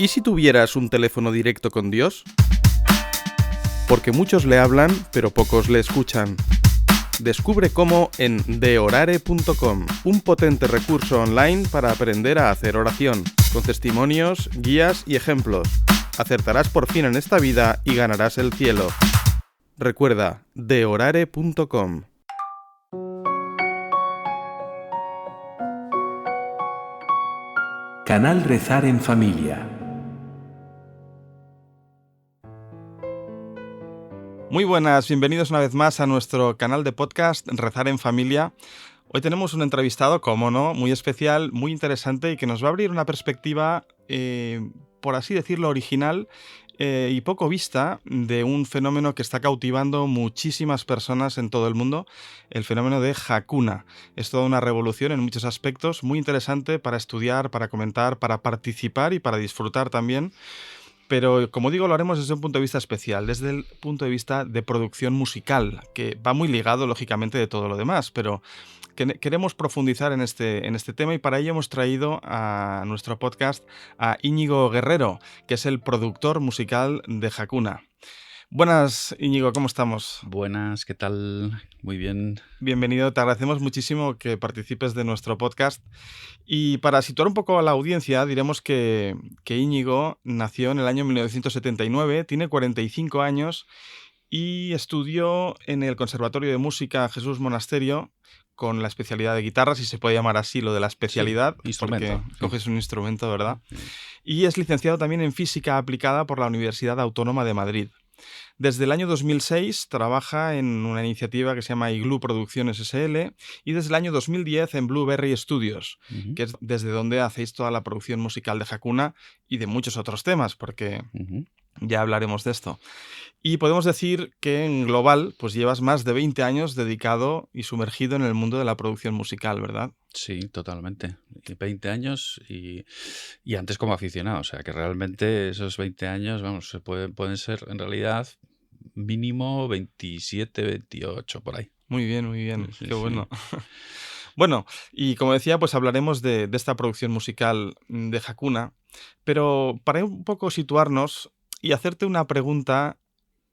¿Y si tuvieras un teléfono directo con Dios? Porque muchos le hablan, pero pocos le escuchan. Descubre cómo en deorare.com, un potente recurso online para aprender a hacer oración, con testimonios, guías y ejemplos. Acertarás por fin en esta vida y ganarás el cielo. Recuerda, deorare.com. Canal Rezar en Familia. Muy buenas, bienvenidos una vez más a nuestro canal de podcast Rezar en Familia. Hoy tenemos un entrevistado, como no, muy especial, muy interesante y que nos va a abrir una perspectiva, por así decirlo, original y poco vista de un fenómeno que está cautivando muchísimas personas en todo el mundo, el fenómeno de Hakuna. Es toda una revolución en muchos aspectos, muy interesante para estudiar, para comentar, para participar y para disfrutar también. Pero, como digo, lo haremos desde un punto de vista especial, desde el punto de vista de producción musical, que va muy ligado, lógicamente, de todo lo demás, pero queremos profundizar en este tema y para ello hemos traído a nuestro podcast a Íñigo Guerrero, que es el productor musical de Hakuna. Buenas, Íñigo, ¿cómo estamos? Buenas, ¿qué tal? Muy bien. Bienvenido, te agradecemos muchísimo que participes de nuestro podcast. Y para situar un poco a la audiencia, diremos que Íñigo nació en el año 1979, tiene 45 años y estudió en el Conservatorio de Música Jesús Monasterio con la especialidad de guitarra, si se puede llamar así lo de la especialidad, Sí, instrumento. porque coges un instrumento, ¿verdad? Sí. Y es licenciado también en Física Aplicada por la Universidad Autónoma de Madrid. Desde el año 2006 trabaja en una iniciativa que se llama Igloo Producciones SL y desde el año 2010 en Blueberry Studios, Ujú, que es desde donde hacéis toda la producción musical de Hakuna y de muchos otros temas, porque ujú. ya hablaremos de esto. Y podemos decir que en global pues llevas más de 20 años dedicado y sumergido en el mundo de la producción musical, ¿verdad? Sí, totalmente. 20 años y antes como aficionado. O sea, que realmente esos 20 años, vamos, pueden ser en realidad mínimo 27, 28, por ahí. Muy bien, Sí, qué sí. bueno. Bueno, y como decía, pues hablaremos de esta producción musical de Hakuna, pero para un poco situarnos y hacerte una pregunta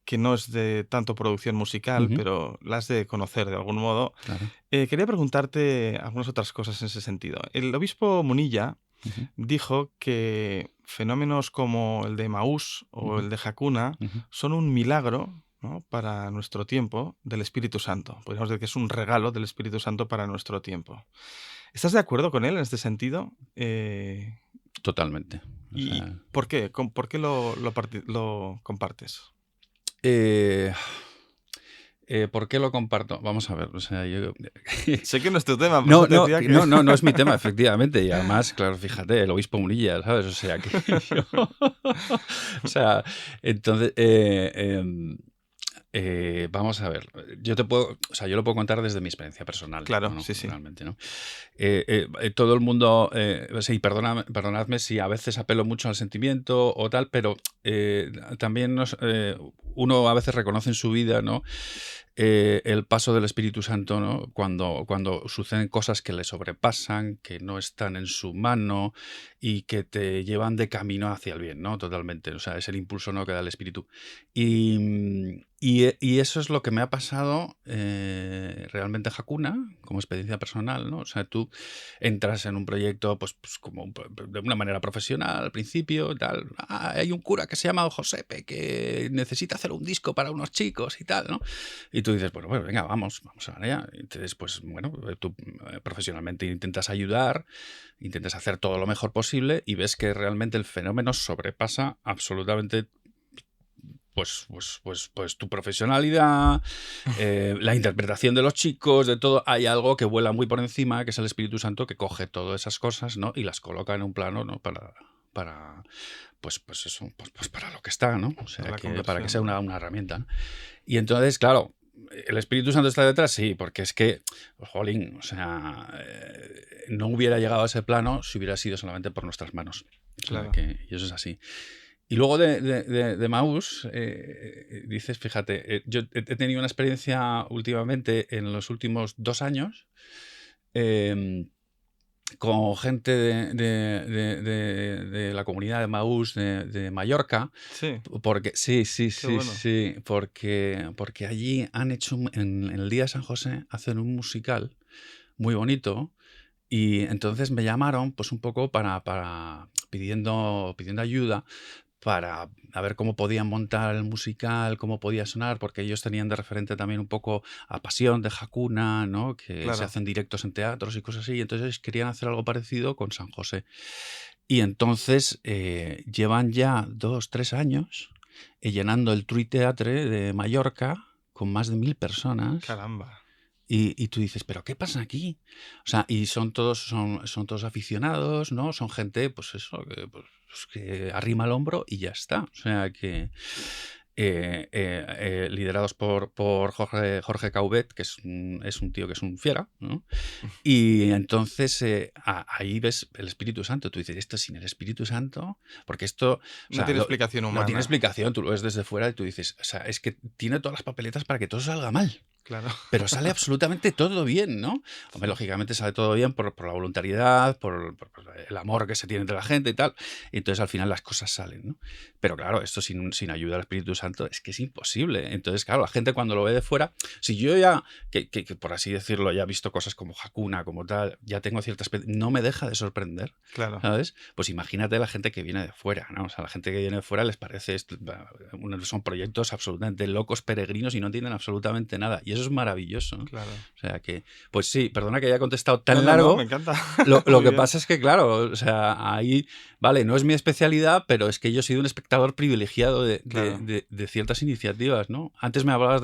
que no es de tanto producción musical, Ujú, pero la has de conocer de algún modo, claro. quería preguntarte algunas otras cosas en ese sentido. El obispo Munilla Ujú, dijo que fenómenos como el de Emaús o ujú, el de Hakuna ujú. son un milagro, ¿no?, para nuestro tiempo del Espíritu Santo. Podríamos decir que es un regalo del Espíritu Santo para nuestro tiempo. ¿Estás de acuerdo con él en este sentido? Totalmente. O ¿Y sea, por qué? ¿Por qué lo compartes? eh, ¿por qué lo comparto? Vamos a ver, o sea, yo... Sé que no es tu tema, por eso No, te no, decía que... no es mi tema, efectivamente. Y además, claro, fíjate, el obispo Munilla, ¿sabes? O sea, que yo... O sea, entonces, vamos a ver, yo lo puedo contar desde mi experiencia personal, Claro, ¿no? sí, sí. Realmente, ¿no? Todo el mundo, sí, perdonadme si a veces apelo mucho al sentimiento o tal, pero también uno a veces reconoce en su vida, ¿no?, el paso del Espíritu Santo, ¿no?, cuando suceden cosas que le sobrepasan, que no están en su mano y que te llevan de camino hacia el bien, ¿no? Totalmente. O sea, es el impulso, ¿no?, que da el Espíritu. Y eso es lo que me ha pasado realmente en Hakuna, como experiencia personal, ¿no? O sea, tú entras en un proyecto pues como de una manera profesional al principio, tal. Hay un cura que se llama Josepe que necesita hacer un disco para unos chicos y tal, ¿no? Y tú dices, bueno, venga, vamos a allá. Entonces, pues bueno, tú profesionalmente intentas ayudar, intentas hacer todo lo mejor posible y ves que realmente el fenómeno sobrepasa absolutamente pues tu profesionalidad, la interpretación de los chicos, de todo. Hay algo que vuela muy por encima, que es el Espíritu Santo, que coge todas esas cosas, ¿no?, y las coloca en un plano, ¿no?, para pues eso, pues para lo que está, ¿no? O Para sea, la para que sea conversión, ¿no? una herramienta, ¿no? Y entonces, claro, ¿el Espíritu Santo está detrás? Sí, porque es que, jolín, o sea, no hubiera llegado a ese plano si hubiera sido solamente por nuestras manos. O sea, Claro. y eso es así. Y luego de Maús, dices, fíjate, yo he tenido una experiencia últimamente, en los últimos 2 años, em, con gente de la comunidad de Maús de Mallorca, Sí, porque sí, sí, qué sí, bueno. sí, porque allí han hecho, en el Día de San José, hacen un musical muy bonito. Y entonces me llamaron, pues un poco pidiendo ayuda para a ver cómo podían montar el musical, cómo podía sonar, porque ellos tenían de referente también un poco a Pasión de Hakuna, ¿no? Que se Claro. hacen directos en teatros y cosas así. Y entonces querían hacer algo parecido con San José. Y entonces llevan ya 2, 3 años llenando el Trui Teatre de Mallorca con más de 1000 personas. Caramba. Y tú dices, ¿pero qué pasa aquí? O sea, y son todos aficionados, ¿no? Son gente, pues eso, que arrima el hombro y ya está. O sea, que liderados por Jorge Cauvet, que es un tío que es un fiera, ¿no? Y entonces ahí ves el Espíritu Santo. Tú dices, esto sin el Espíritu Santo, porque esto, o No sea, tiene explicación no tiene humana. explicación. Tú lo ves desde fuera y tú dices, o sea, es que tiene todas las papeletas para que todo salga mal. Claro. Pero sale absolutamente todo bien, ¿no? Hombre, Sí. lógicamente sale todo bien por la voluntariedad, por el amor que se tiene entre la gente y tal. Y entonces al final las cosas salen, ¿no? Pero claro, esto sin ayuda del Espíritu Santo es que es imposible. Entonces, claro, la gente cuando lo ve de fuera, si yo ya, que por así decirlo, ya he visto cosas como Hakuna, como tal, ya tengo no me deja de sorprender, Claro. ¿sabes? Pues imagínate la gente que viene de fuera, ¿no? O sea, la gente que viene de fuera les parece, son proyectos absolutamente locos, peregrinos y no entienden absolutamente nada. Y eso es maravilloso, ¿no? Claro. O sea que, pues sí, perdona que haya contestado No, tan no, no, me largo. encanta. Lo Muy que bien. pasa es que, claro, o sea, ahí, vale, no es mi especialidad, pero es que yo he sido un espectador privilegiado Claro. de ciertas iniciativas, ¿no? Antes me hablabas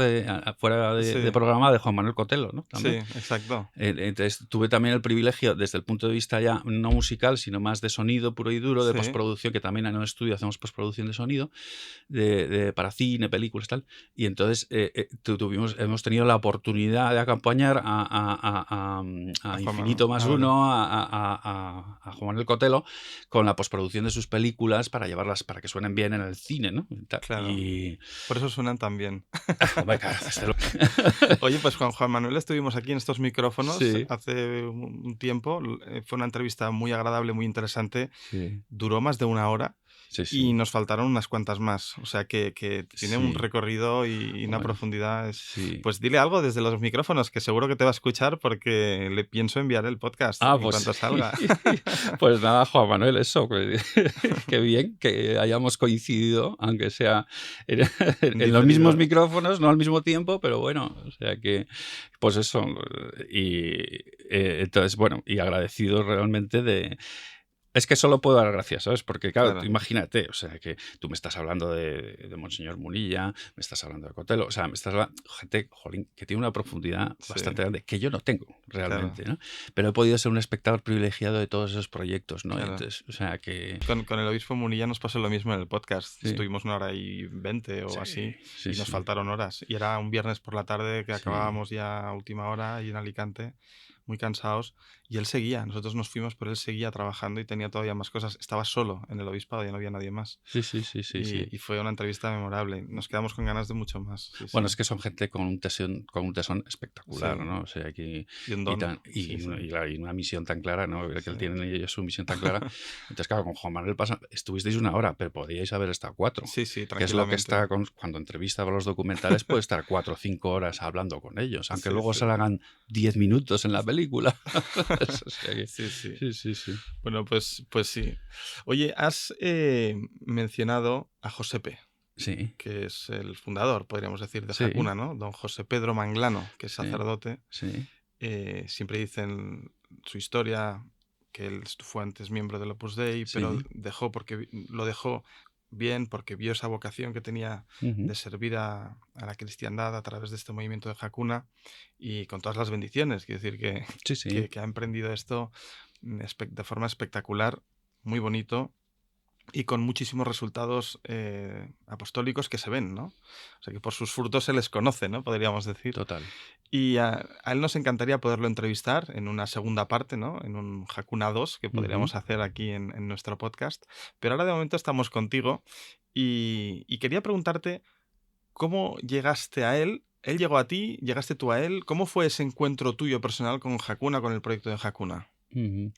fuera de Sí, programa de Juan Manuel Cotelo, ¿no? sí, También. exacto. Entonces tuve también el privilegio, desde el punto de vista ya no musical, sino más de sonido puro y duro, de Sí, postproducción, que también en el estudio hacemos postproducción de sonido, para cine, películas, tal. Y entonces hemos tenido la oportunidad de acompañar a a Juan Manuel. Infinito más Ah, vale. uno, a Juan Manuel Cotelo, con la postproducción de sus películas para llevarlas, para que suenen bien en el cine, ¿no? Y tal. Claro. Por eso suenan tan bien. Hombre, claro, desde luego. Oye, pues Juan Manuel estuvimos aquí en estos micrófonos Sí, hace un tiempo. Fue una entrevista muy agradable, muy interesante. sí, Duró más de una hora sí, y sí, nos faltaron unas cuantas más. O sea que tiene un sí. recorrido y una Bueno, profundidad. sí. Pues dile algo desde los micrófonos, que seguro que te va a escuchar porque le pienso enviar el podcast Ah, en pues cuanto sí. salga. Pues nada, Juan Manuel, eso, qué bien que hayamos coincidido, aunque sea en, En en los mismos diferido. micrófonos, no al mismo tiempo, pero bueno, o sea que, pues eso. Y entonces, bueno, y agradecido realmente de. Es que solo puedo dar gracias, ¿sabes? Porque, claro, tú Claro. imagínate, o sea, que tú me estás hablando de Monseñor Munilla, me estás hablando de Cotelo, o sea, me estás hablando gente, jolín, que tiene una profundidad Sí, bastante grande, que yo no tengo claro, realmente, ¿no? Pero he podido ser un espectador privilegiado de todos esos proyectos, ¿no? Y claro. entonces, o sea, que. Con el obispo Munilla nos pasó lo mismo en el podcast. Sí, Estuvimos 1 hora y 20 o sí, así sí, y nos sí, faltaron horas. Y era un viernes por la tarde que sí. acabábamos ya a última hora y en Alicante, muy cansados. Y él seguía, nosotros nos fuimos, pero él seguía trabajando y tenía todavía más cosas. Estaba solo en el obispado, ya no había nadie más. Sí, sí, sí, sí, sí. Y fue una entrevista memorable. Nos quedamos con ganas de mucho más. Sí, Bueno, sí. es que son gente con un tesón espectacular, Sí. ¿no? O sea, que, Y un y, don. tan, Sí, y, sí. una, y la- y una misión tan clara, ¿no? Que Sí. tienen ellos su misión tan clara. Entonces, claro, con Juan Manuel estuvisteis 1 hora, pero podíais haber estado 4, Sí, sí, que es lo que tranquilamente. está cuando entrevista a los documentales, puede estar 4 o 5 horas hablando con ellos, aunque Sí, luego sí. se le hagan 10 minutos en la película. O sea que, Sí, sí. sí, sí, sí. Bueno, pues sí. Oye, has mencionado a Josepe, Sí, que es el fundador, podríamos decir, de sí, Hakuna, ¿no? Don José Pedro Manglano, que es sí, sacerdote. sí. Siempre dicen su historia, que él fue antes miembro del Opus Dei, pero Sí. lo dejó bien porque vio esa vocación que tenía Ujú. de servir a la cristiandad a través de este movimiento de Hakuna y con todas las bendiciones. Quiero decir que, Sí, sí. que ha emprendido esto de forma espectacular, muy bonito y con muchísimos resultados apostólicos que se ven, ¿no? O sea que por sus frutos se les conoce, ¿no? Podríamos decir. Total. Y a él nos encantaría poderlo entrevistar en una segunda parte, ¿no? En un Hakuna 2 que Ujú. podríamos hacer aquí en nuestro podcast. Pero ahora de momento estamos contigo y quería preguntarte cómo llegaste a él. Él llegó a ti, llegaste tú a él. ¿Cómo fue ese encuentro tuyo personal con Hakuna, con el proyecto de Hakuna? Ujú.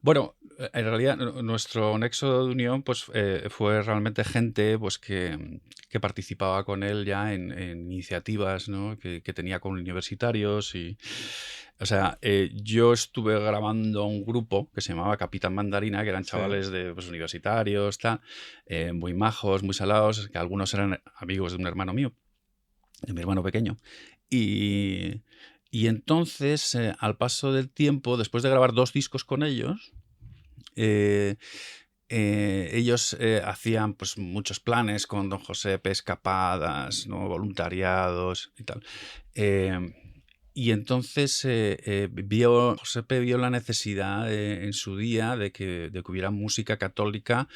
Bueno, en realidad nuestro nexo de unión pues, fue realmente gente pues, que participaba con él ya en iniciativas, ¿no? Que tenía con universitarios. O sea, yo estuve grabando un grupo que se llamaba Capitán Mandarina, que eran Sí. chavales de pues, universitarios, tal, muy majos, muy salados, que algunos eran amigos de un hermano mío, de mi hermano pequeño. Y, y entonces, al paso del tiempo, después de grabar 2 discos con ellos, eh, ellos hacían pues, muchos planes con don José, escapadas, ¿no? Voluntariados y tal. Eh, y entonces Josepe vio la necesidad en su día de que hubiera música católica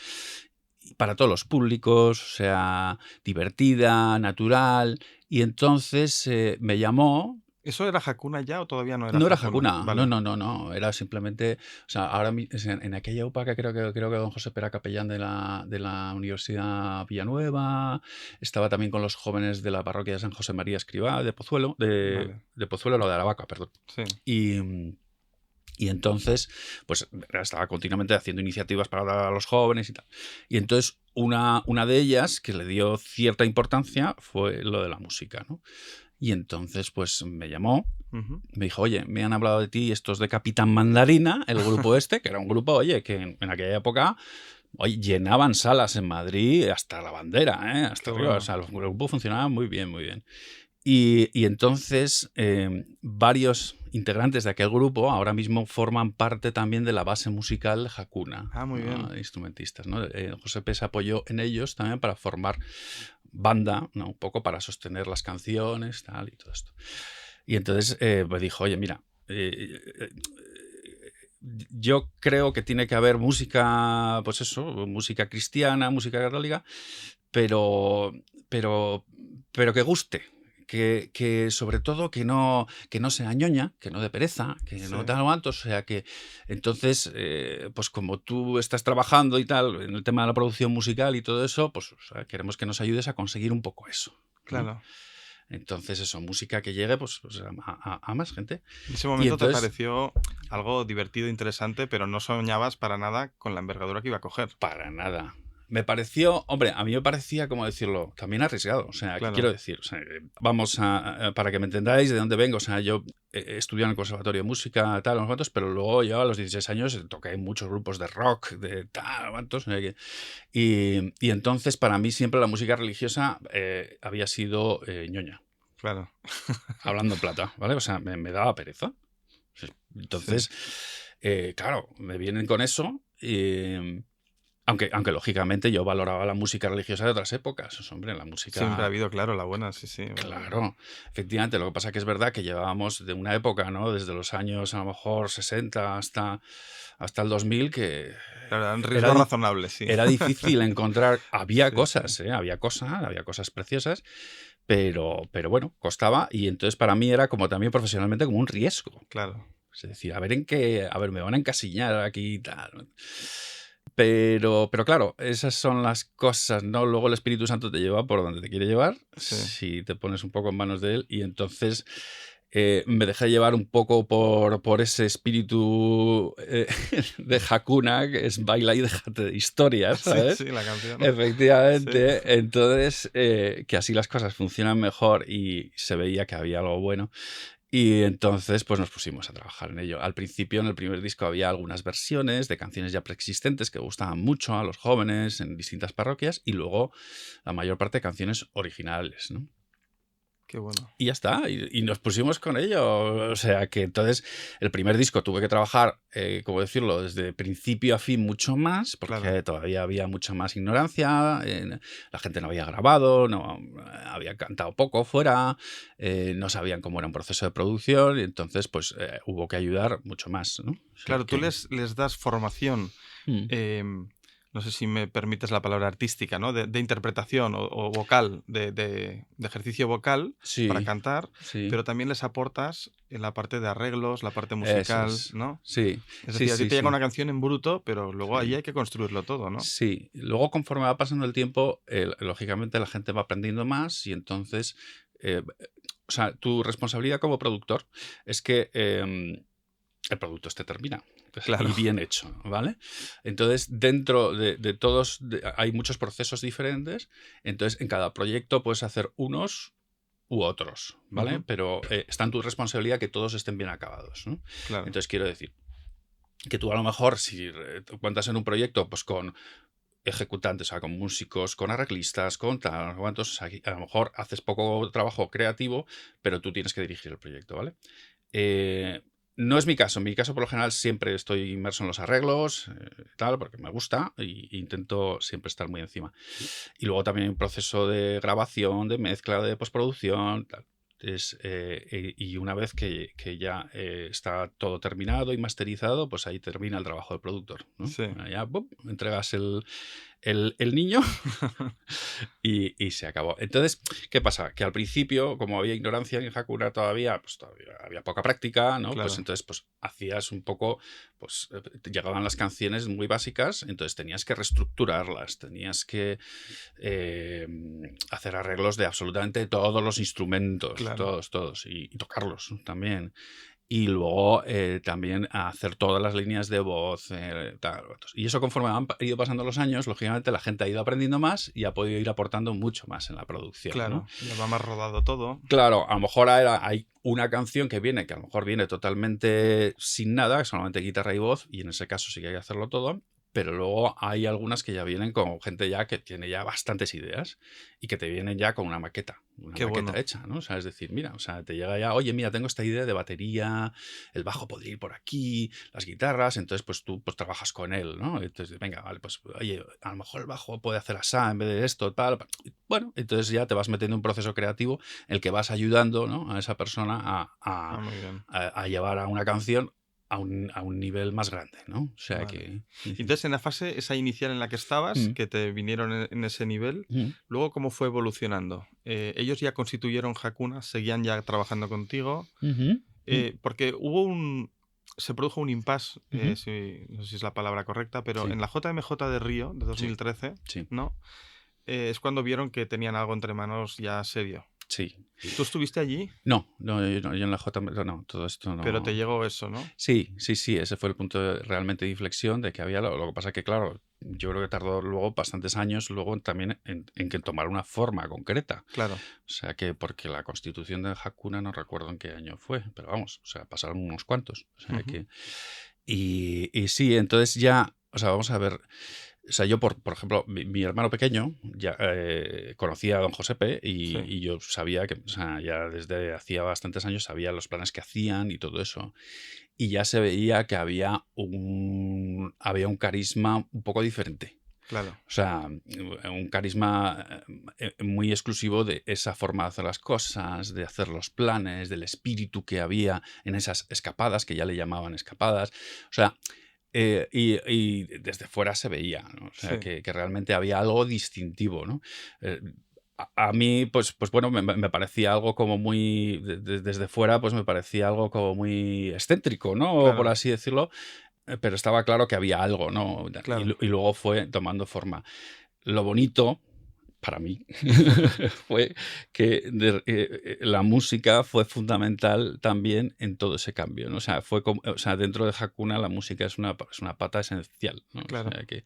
para todos los públicos, o sea, divertida, natural. Y entonces me llamó. ¿Eso era Hakuna ya o todavía no era No era Hakuna? Hakuna, no, Vale. no, no, no, era simplemente, o sea, en aquella época creo que don José era capellán de la Universidad Villanueva, estaba también con los jóvenes de la parroquia de San José María Escrivá, de Pozuelo, Vale. de Pozuelo, no, de Aravaca, perdón. Sí. Y entonces, pues estaba continuamente haciendo iniciativas para dar a los jóvenes y tal. Y entonces, una de ellas que le dio cierta importancia fue lo de la música, ¿no? Y entonces, pues me llamó, Ujú. me dijo, oye, me han hablado de ti estos de Capitán Mandarina, el grupo este, que era un grupo, oye, que en aquella época oye, llenaban salas en Madrid hasta la bandera, ¿eh? Qué Hasta arriba. O bueno. sea, el grupo funcionaba muy bien, muy bien. Y entonces varios integrantes de aquel grupo ahora mismo forman parte también de la base musical de Hakuna, Ah, muy ¿no? bien. De instrumentistas, ¿no? José P. se apoyó en ellos también para formar banda, ¿no? Un poco para sostener las canciones, tal, y todo esto. Y entonces me dijo, oye, mira, yo creo que tiene que haber música, pues eso, música cristiana, música católica, pero, pero, pero que guste. Que sobre todo que no sea ñoña, que no dé pereza, que Sí. no tal cuanto. O sea que entonces, pues como tú estás trabajando y tal en el tema de la producción musical y todo eso, pues o sea, queremos que nos ayudes a conseguir un poco eso, ¿no? Claro. Entonces eso, música que llegue pues, a más gente. En ese Y momento te entonces, pareció algo divertido, interesante, pero no soñabas para nada con la envergadura que iba a coger. para nada. Me pareció, hombre, a mí me parecía, como decirlo, también arriesgado. O sea, ¿qué quiero Claro. decir? O sea, vamos para que me entendáis de dónde vengo. O sea, yo estudié en el Conservatorio de Música, tal, unos cuantos, pero luego yo a los 16 años toqué en muchos grupos de rock, de tal, cuantos. Y entonces para mí siempre la música religiosa había sido ñoña, Claro. hablando en plata, ¿vale? O sea, me daba pereza. Sí. Entonces, claro, me vienen con eso. Aunque lógicamente yo valoraba la música religiosa de otras épocas. Pues, hombre, la Siempre ha música, habido, claro, la buena, sí, sí. claro, efectivamente. Lo que pasa que es verdad que llevábamos de una época, ¿no? Desde los años a lo mejor 60 hasta el 2000, que Claro, eran era, riesgos razonables, sí. era difícil encontrar. Había Sí, sí. cosas, ¿eh? Había cosas preciosas, pero bueno, costaba. Y entonces para mí era como también profesionalmente como un riesgo. Claro. Es decir, a ver, me van a encasillar aquí y tal, ¿no? Pero claro, esas son las cosas, ¿no? Luego el Espíritu Santo te lleva por donde te quiere llevar, Sí. si te pones un poco en manos de él, y entonces me dejé llevar un poco por ese espíritu de Hakuna, que es baila y déjate de historias, Sí, ¿sabes? sí, la canción. Sí. Efectivamente, entonces que así las cosas funcionan mejor y se veía que había algo bueno. Y entonces, pues nos pusimos a trabajar en ello. Al principio, en el primer disco, había algunas versiones de canciones ya preexistentes que gustaban mucho a los jóvenes en distintas parroquias, y luego la mayor parte de canciones originales, ¿no? Qué bueno. Y ya está, y nos pusimos con ello. O sea que entonces el primer disco tuve que trabajar, ¿cómo decirlo?, desde principio a fin mucho más, Claro. porque todavía había mucha más ignorancia, la gente no había grabado, no había cantado poco fuera, no sabían cómo era un proceso de producción, y entonces pues hubo que ayudar mucho más, ¿no? O sea Claro, tú que... les das formación, Mm. no sé si me permites la palabra artística, ¿no? De interpretación o vocal, de ejercicio vocal para Sí, cantar, sí, pero también les aportas en la parte de arreglos, la parte eso musical, es. ¿no? Sí, Es sí, decir, a ti sí, te llega sí. una canción en bruto, pero luego ahí Sí. hay que construirlo todo, ¿no? Sí, luego conforme va pasando el tiempo, lógicamente la gente va aprendiendo más, y entonces, o sea, tu responsabilidad como productor es que el producto esté terminado. Claro. y bien hecho, ¿vale? Entonces, dentro de todos hay muchos procesos diferentes, entonces en cada proyecto puedes hacer unos u otros, ¿vale? Ujú. Pero está en tu responsabilidad que todos estén bien acabados, ¿no? Claro. Entonces, quiero decir que tú a lo mejor, si cuentas en un proyecto, pues con ejecutantes, o sea, con músicos, con arreglistas, con tal, cuantos, o sea, a lo mejor haces poco trabajo creativo, pero tú tienes que dirigir el proyecto, ¿vale? Eh, no es mi caso. En mi caso, por lo general, siempre estoy inmerso en los arreglos, tal, porque me gusta e intento siempre estar muy encima. Y luego también hay un proceso de grabación, de mezcla, de postproducción, tal. Y una vez que ya está todo terminado y masterizado, pues ahí termina el trabajo del productor, ¿no? Sí. Ya ¡pum!, entregas el niño y se acabó. Entonces, ¿qué pasa? Que al principio, como había ignorancia en Hakuna todavía, pues todavía había poca práctica, ¿no? Pues Claro. entonces, pues hacías un poco, pues te llegaban las canciones muy básicas, entonces tenías que reestructurarlas, tenías que hacer arreglos de absolutamente todos los instrumentos, Claro. todos, y tocarlos también. Y luego también a hacer todas las líneas de voz. Tal. Y eso, conforme han ido pasando los años, lógicamente la gente ha ido aprendiendo más y ha podido ir aportando mucho más en la producción, ¿no? Claro. Ya va más rodado todo. Claro, a lo mejor hay una canción que a lo mejor viene totalmente sin nada, solamente guitarra y voz, y en ese caso sí que hay que hacerlo todo. Pero luego hay algunas que ya vienen con gente ya que tiene ya bastantes ideas y que te vienen ya con una maqueta Qué bueno. hecha, ¿no? O sea, es decir, mira, o sea, te llega ya, oye, mira, tengo esta idea de batería, el bajo podría ir por aquí, las guitarras, entonces pues tú pues trabajas con él, ¿no? Entonces, venga, vale, pues oye, a lo mejor el bajo puede hacer así en vez de esto, tal. Bueno, entonces ya te vas metiendo en un proceso creativo en el que vas ayudando, ¿no?, a esa persona Ah, muy bien. a llevar a una canción a un nivel más grande, ¿no? O sea Vale. que... Y entonces, en la fase esa inicial en la que estabas, Mm, que te vinieron en ese nivel, mm, luego, ¿cómo fue evolucionando? ¿Ellos ya constituyeron Hakuna? ¿Seguían ya trabajando contigo? ujú, mm, Porque se produjo un impasse, ujú. no sé si es la palabra correcta, pero Sí, en la JMJ de Río de sí, 2013, sí, ¿no? Es cuando vieron que tenían algo entre manos ya serio. sí. Tú estuviste allí, No, yo en la J, no, todo esto pero te no. llegó eso, ¿no? Sí, ese fue el punto realmente de inflexión de que había. Lo que pasa que, claro, yo creo que tardó luego bastantes años luego también en que tomara una forma concreta. Claro. O sea que, porque la constitución de Hakuna no recuerdo en qué año fue, pero vamos, o sea, pasaron unos cuantos. O sea Ujú. que. Y sí, entonces ya, o sea, vamos a ver. O sea, yo, por ejemplo, mi hermano pequeño ya conocía a don Josepe Sí, y yo sabía que, o sea, ya desde hacía bastantes años sabía los planes que hacían y todo eso. Y ya se veía que había un carisma un poco diferente. claro. O sea, un carisma muy exclusivo de esa forma de hacer las cosas, de hacer los planes, del espíritu que había en esas escapadas, que ya le llamaban escapadas. O sea, y desde fuera se veía, ¿no? O sea, Sí. que realmente había algo distintivo, ¿no? Eh, a mí, pues bueno, me parecía algo como muy, desde fuera, pues me parecía algo como muy excéntrico, ¿no? Por Claro, así decirlo, pero estaba claro que había algo, ¿no? claro. Y luego fue tomando forma. Lo bonito para mí fue que la música fue fundamental también en todo ese cambio, ¿no? O sea, o sea, dentro de Hakuna la música es una pata esencial, ¿no? O Claro. sea que,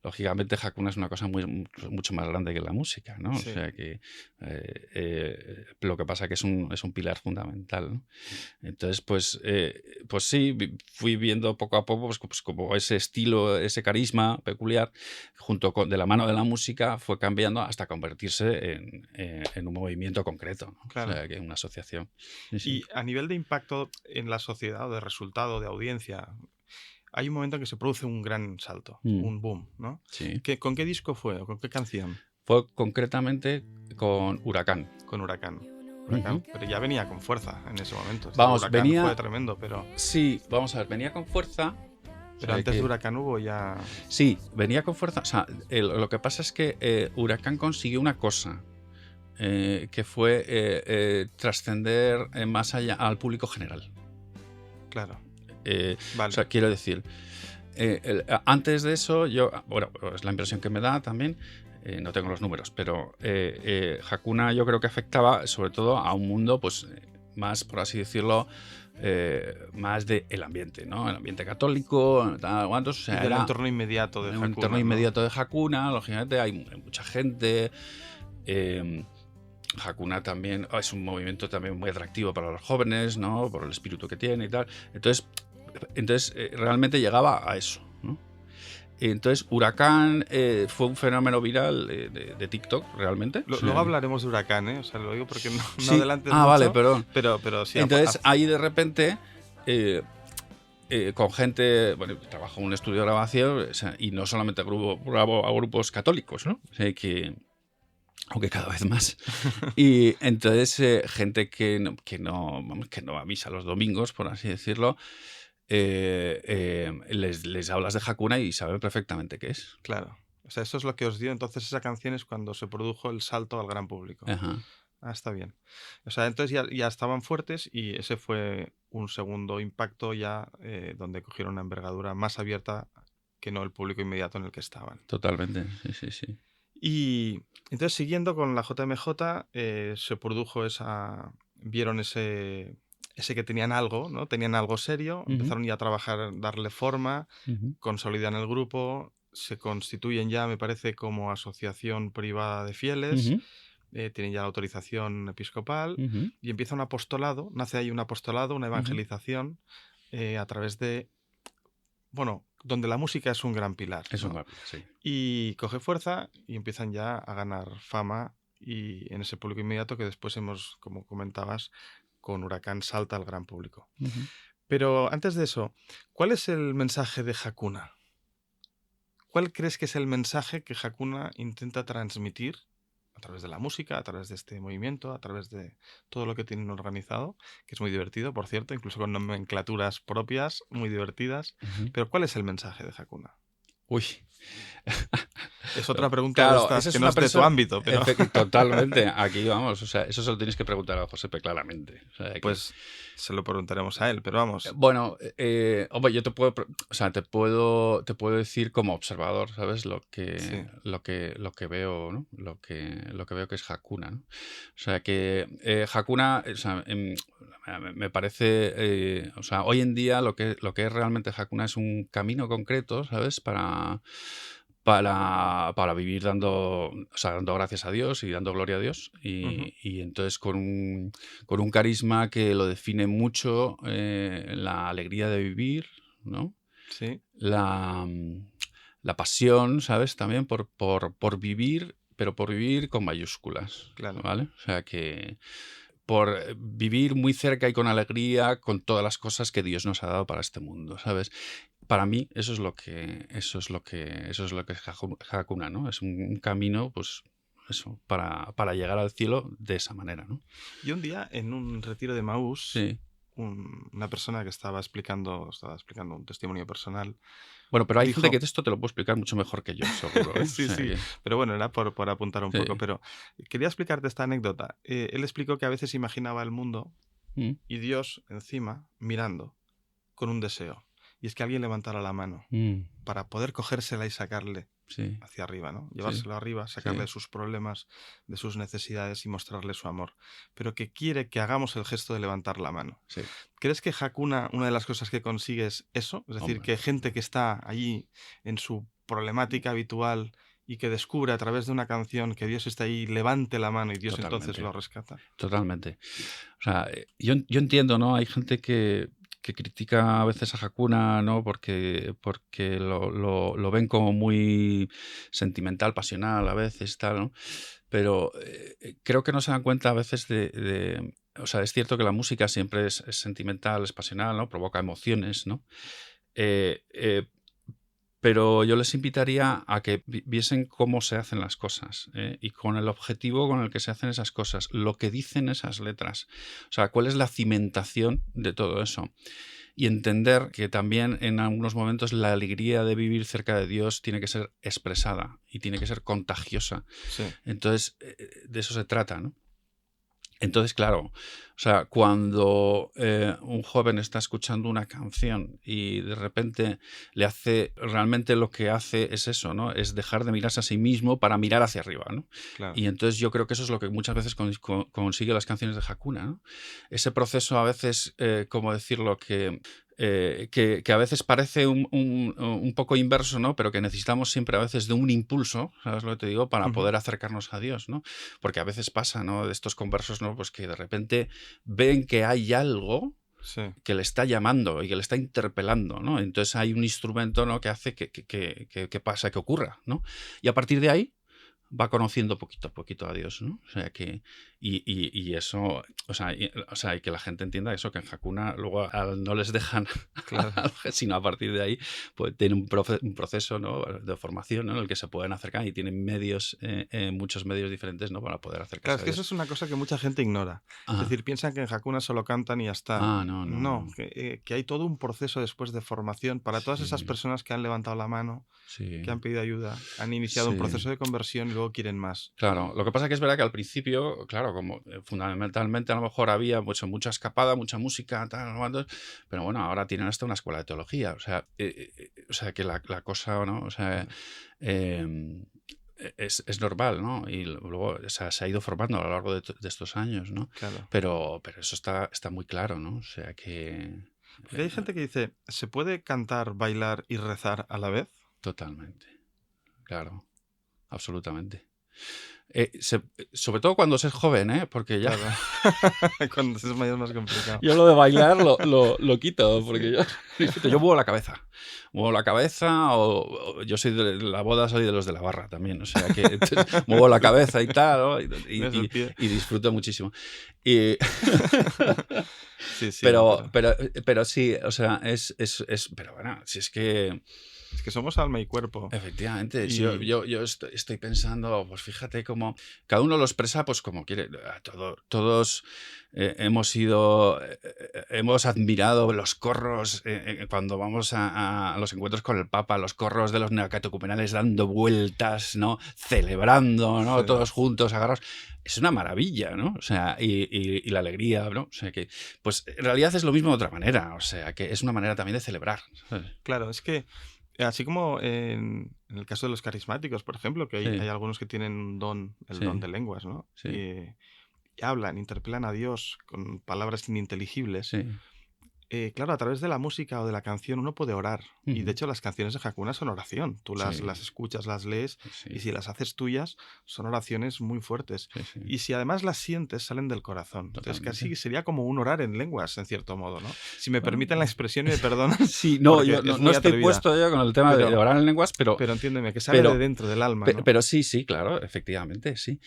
lógicamente, Hakuna es una cosa mucho más grande que la música, ¿no? O Sí. sea que lo que pasa que es un pilar fundamental, ¿no? Entonces, pues sí, fui viendo poco a poco pues como ese estilo, ese carisma peculiar, de la mano de la música, fue cambiando hasta convertirse en un movimiento concreto, ¿no? O Claro. sea, que una asociación. Sí, sí. Y a nivel de impacto en la sociedad, o de resultado, de audiencia, hay un momento en que se produce un gran salto, Mm, un boom, ¿no? sí. ¿Con qué disco fue o con qué canción? Fue concretamente con Huracán. Con Huracán. Ujú. Huracán, pero ya venía con fuerza en ese momento. Es decir, Vamos, Huracán fue tremendo, pero, sí, vamos a ver, venía con fuerza. O pero sea, antes de Huracán hubo ya... sí, venía con fuerza. O sea, lo que pasa es que Huracán consiguió una cosa, que fue trascender más allá al público general. Claro, O vale. sea, quiero decir, antes de eso, bueno, es la impresión que me da también, no tengo los números, pero Hakuna yo creo que afectaba sobre todo a un mundo, pues, más, por así decirlo, más del ambiente, ¿no? El ambiente católico, tal, cuantos, o sea, Y del era entorno inmediato de un Hakuna, entorno ¿no? inmediato de Hakuna, lógicamente hay mucha gente. Hakuna también es un movimiento también muy atractivo para los jóvenes, ¿no? Por el espíritu que tiene y tal. Entonces realmente llegaba a eso, ¿no? Entonces, Huracán fue un fenómeno viral de TikTok, realmente. O sea, Luego hablaremos de Huracán, ¿eh? O sea, lo digo porque no sí. adelantes Vale, mucho, perdón. pero sí. Entonces, ahí de repente, con gente, bueno, trabajo en un estudio de grabación, o sea, y no solamente grabo a grupos católicos, ¿no? O sea, aunque cada vez más. Y entonces, gente que no va a misa los domingos, por así decirlo, les hablas de Hakuna y saben perfectamente qué es. Claro. O sea, eso es lo que os dio. Entonces, esa canción es cuando se produjo el salto al gran público. Ajá. Ah, está bien. O sea, entonces ya estaban fuertes y ese fue un segundo impacto ya donde cogieron una envergadura más abierta que no el público inmediato en el que estaban. Totalmente, sí. Y entonces, siguiendo con la JMJ, se produjo vieron ese que tenían algo, ¿no? Tenían algo serio, empezaron ya a trabajar, darle forma, consolidan el grupo, se constituyen ya, me parece, como asociación privada de fieles, tienen ya la autorización episcopal y empieza un apostolado, nace ahí un apostolado, una evangelización a través de, bueno, donde la música es un gran pilar, Es un ¿no? gran pilar, sí. Y coge fuerza y empiezan ya a ganar fama y en ese público inmediato que después como comentabas, con Huracán salta al gran público. Pero antes de eso, ¿cuál es el mensaje de Hakuna? ¿Cuál crees que es el mensaje que Hakuna intenta transmitir a través de la música, a través de este movimiento, a través de todo lo que tienen organizado, que es muy divertido, por cierto, incluso con nomenclaturas propias, muy divertidas? Pero ¿cuál es el mensaje de Hakuna? Uy. Es otra pregunta Claro, de estas esa es que no una es de tu persona. ámbito, pero Totalmente. Aquí vamos. O sea, eso se lo tienes que preguntar a Josepe claramente. O sea, pues se lo preguntaremos a él, pero vamos. Bueno, hombre, yo te puedo decir como observador, ¿sabes? Lo que veo, ¿no? Lo que veo que es Hakuna, ¿no? O sea, que Hakuna, o sea, me parece, o sea, hoy en día lo que es realmente Hakuna es un camino concreto, ¿sabes? Para vivir dando gracias a Dios y dando gloria a Dios. Y entonces con un carisma que lo define mucho, la alegría de vivir, ¿no? Sí. La pasión, ¿sabes? También por vivir, pero por vivir con mayúsculas. Claro. ¿Vale? O sea que por vivir muy cerca y con alegría con todas las cosas que Dios nos ha dado para este mundo, ¿sabes? Para mí eso es lo que es Hakuna, ¿no? Es un camino, pues eso, para llegar al cielo de esa manera, ¿no? Y un día en un retiro de Maús, Sí. una persona que estaba explicando un testimonio personal. Bueno, pero hay dijo, gente que esto te lo puede explicar mucho mejor que yo, seguro, ¿eh? Sí, O sea sí, que- pero bueno, era por apuntar un Sí. poco. Pero quería explicarte esta anécdota. Él explicó que a veces imaginaba el mundo Mm, y Dios encima, mirando, con un deseo. Y es que alguien levantara la mano mm, para poder cogérsela y sacarle sí. hacia arriba, ¿no? Llevárselo arriba, sacarle Sí. sus problemas, de sus necesidades y mostrarle su amor. Pero que quiere que hagamos el gesto de levantar la mano. Sí. ¿Crees que Hakuna, una de las cosas que consigue es eso? Es decir, Hombre. que gente que está allí en su problemática habitual y que descubre a través de una canción que Dios está ahí, levante la mano y Dios entonces Totalmente. lo rescata. Totalmente. O sea, yo entiendo, ¿no? Hay gente que critica a veces a Hakuna, ¿no? Porque lo ven como muy sentimental, pasional a veces, tal, ¿no? Pero creo que no se dan cuenta a veces o sea, es cierto que la música siempre es sentimental, es pasional, ¿no? Provoca emociones, ¿no? Pero yo les invitaría a que viesen cómo se hacen las cosas, y con el objetivo con el que se hacen esas cosas, lo que dicen esas letras, o sea, cuál es la cimentación de todo eso. Y entender que también en algunos momentos la alegría de vivir cerca de Dios tiene que ser expresada y tiene que ser contagiosa. Sí. Entonces, de eso se trata, ¿no? Entonces, claro, o sea, cuando un joven está escuchando una canción y de repente realmente lo que hace es eso, ¿no? Es dejar de mirarse a sí mismo para mirar hacia arriba, ¿no? Claro. Y entonces yo creo que eso es lo que muchas veces consigue las canciones de Hakuna, ¿no? Ese proceso a veces, ¿cómo decirlo? Que a veces parece un poco inverso, ¿no? Pero que necesitamos siempre a veces de un impulso, ¿sabes lo que te digo? Para Ujú. poder acercarnos a Dios, ¿no? Porque a veces pasa, ¿no? De estos conversos, ¿no? Pues que de repente ven que hay algo Sí. que le está llamando y que le está interpelando, ¿no? Entonces hay un instrumento, ¿no? Que hace que pasa, que ocurra, ¿no? Y a partir de ahí va conociendo poquito a poquito a Dios, ¿no? O sea que, y eso, y que la gente entienda eso, que en Hakuna luego no les dejan, Claro. sino a partir de ahí, pues tienen un proceso, ¿no? De formación, ¿no? En el que se pueden acercar y tienen muchos medios diferentes, ¿no? Para poder Claro, acercarse es a que eso Dios. es una cosa que mucha gente ignora. Es Ajá. decir, piensan que en Hakuna solo cantan y ya está. No, no, No, no. que hay todo un proceso después de formación para todas esas Sí, personas que han levantado la mano, que sí, han pedido ayuda, han iniciado un sí. proceso de conversión y luego quieren más. Claro, lo que pasa que es verdad que al principio, claro, como fundamentalmente a lo mejor había mucha escapada, mucha música, tal, no sé cuántos, pero bueno, ahora tienen hasta una escuela de teología, o sea que la cosa, ¿no? O sea, Claro, em, es normal, ¿no? Y luego, o sea, se ha ido formando a lo largo de estos años, ¿no? claro. Pero eso está muy claro, ¿no? O sea que Porque hay gente que dice, ¿se puede cantar, bailar y rezar a la vez? totalmente, claro, absolutamente. Sobre todo cuando se es joven, ¿eh? Porque ya Claro. Cuando es mayor es más complicado. yo lo de bailar lo quito, porque Sí. yo disfruto. Yo muevo la cabeza. Muevo la cabeza o yo soy de la boda, soy de los de la barra también. O sea que entonces, muevo la cabeza y tal, ¿no? Tienes el pie. Y disfruto muchísimo. Y, Sí, sí, no, pero pero sí, o sea, pero bueno, si es que es que somos alma y cuerpo. efectivamente, si Y yo estoy pensando, pues fíjate cómo cada uno lo expresa pues como quiere. Todos hemos admirado los corros cuando vamos a los encuentros con el Papa, los corros de los neocatecumenales dando vueltas, ¿no? Celebrando, ¿no? sí. Todos juntos, agarrados. Es una maravilla, ¿no? O sea, y la alegría, ¿no? O sea que, pues en realidad es lo mismo de otra manera. O sea, que es una manera también de celebrar, ¿sabes? Claro, es que así como en el caso de los carismáticos, por ejemplo, que hay Sí, algunos que tienen un don, el don sí, de lenguas, ¿no? sí, Y hablan, interpelan a Dios con palabras ininteligibles. sí. Claro, a través de la música o de la canción uno puede orar. Y de Ujú. hecho las canciones de Hakuna son oración. Tú las Sí, escuchas, las lees y sí, si las haces tuyas son oraciones muy fuertes. sí, sí, Y si además las sientes, salen del corazón. Entonces totalmente. casi sería como un orar en lenguas, en cierto modo, ¿no? Si me Bueno, permiten la expresión y me perdonan, sí, no, porque yo es no muy estoy atrevida. puesto yo con el tema de Pero, orar en lenguas, pero entiéndeme, que sale de pero, dentro del alma, ¿no? pero sí, sí, claro, efectivamente, sí.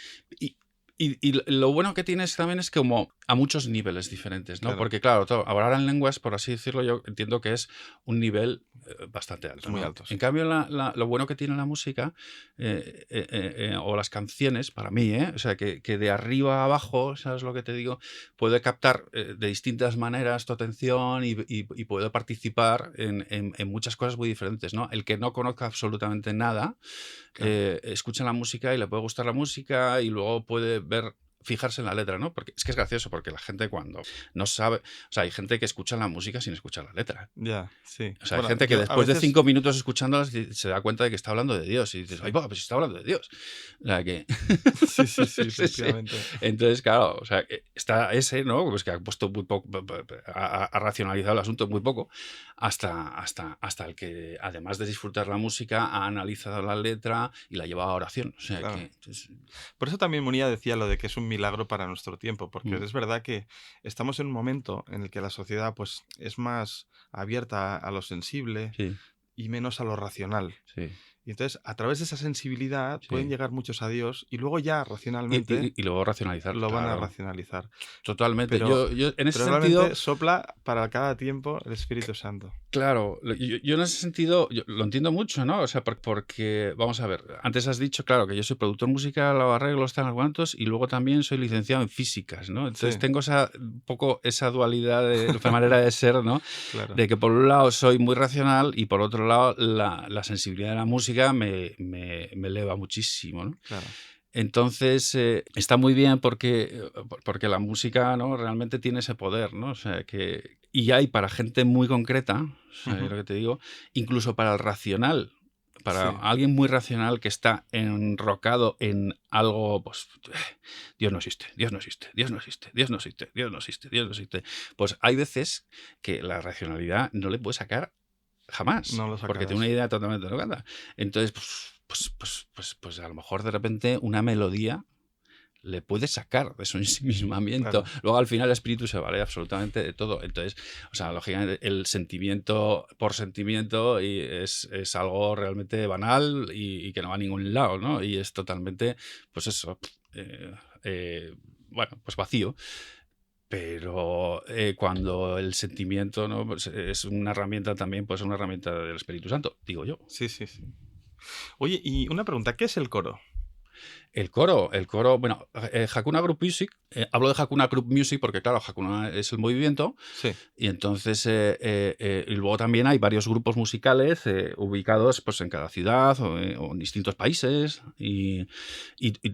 Y, y lo bueno que tienes también es como a muchos niveles diferentes, ¿no? Claro, Porque claro, orar en lenguas, por así decirlo, yo entiendo que es un nivel bastante es alto, muy ¿no? alto, En sí. cambio, lo bueno que tiene la música o las canciones, para mí, ¿eh? O sea, que de arriba a abajo, ¿sabes lo que te digo? Puede captar de distintas maneras tu atención y puede participar en muchas cosas muy diferentes, ¿no? El que no conozca absolutamente nada, Claro. escucha la música y le puede gustar la música y luego puede fijarse en la letra, ¿no? Porque es que es gracioso, porque la gente cuando no sabe, o sea, hay gente que escucha la música sin escuchar la letra. Ya, sí. O sea, hay Bueno, gente que yo a después de veces 5 minutos escuchándolas se da cuenta de que está hablando de Dios y dices, ay, sí. va, pues está hablando de Dios. O sea, que... Sí, sí, sí, sí, sí. efectivamente. Entonces, claro, o sea, está ese, ¿no? Pues que ha puesto muy poco, ha racionalizado el asunto muy poco, hasta el que, además de disfrutar la música, ha analizado la letra y la lleva a oración. O sea, Claro. que... Por eso también Munía decía lo de que es un milagro para nuestro tiempo, porque mm, es verdad que estamos en un momento en el que la sociedad pues es más abierta a lo sensible sí, y menos a lo racional. sí, Y entonces, a través de esa sensibilidad pueden sí. llegar muchos a Dios y luego ya racionalmente Y luego racionalizar, lo van a claro. racionalizar. Totalmente. Pero, Yo en ese pero sentido, realmente sopla para cada tiempo el Espíritu Santo. claro, yo en ese sentido lo entiendo mucho, ¿no? O sea, porque, vamos a ver, antes has dicho, claro, que yo soy productor musical, hago arreglos, tal, cuantos, y luego también soy licenciado en físicas, ¿no? Entonces Sí, tengo un poco esa dualidad de manera de ser, ¿no? claro, De que por un lado soy muy racional y por otro lado la sensibilidad de la música me eleva muchísimo, ¿no? claro. Entonces, está muy bien porque la música, ¿no? Realmente tiene ese poder, ¿no? O sea, y hay para gente muy concreta, o sea, Ujú. lo que te digo, incluso para el racional, para Sí, alguien muy racional que está enrocado en algo, pues, Dios no existe, Dios no existe, Dios no existe, Dios no existe, Dios no existe, Dios no existe. Pues hay veces que la racionalidad no le puede sacar jamás, no lo porque tiene una sacarás. idea totalmente locada. Entonces, pues a lo mejor de repente una melodía le puede sacar de su ensimismamiento. Claro. Luego al final el espíritu se vale absolutamente de todo. Entonces, o sea, lógicamente el sentimiento por sentimiento es algo realmente banal y que no va a ningún lado, ¿no? Y es totalmente, pues eso, eh, eh, bueno, pues vacío. Pero cuando el sentimiento, ¿no? Pues es una herramienta también, pues una herramienta del Espíritu Santo, digo yo. Sí, sí, sí. Oye, y una pregunta, ¿qué es el coro? El coro, bueno, Hakuna Group Music, hablo de Hakuna Group Music porque, claro, Hakuna es el movimiento, Sí, y entonces, y luego también hay varios grupos musicales ubicados pues, en cada ciudad o en distintos países y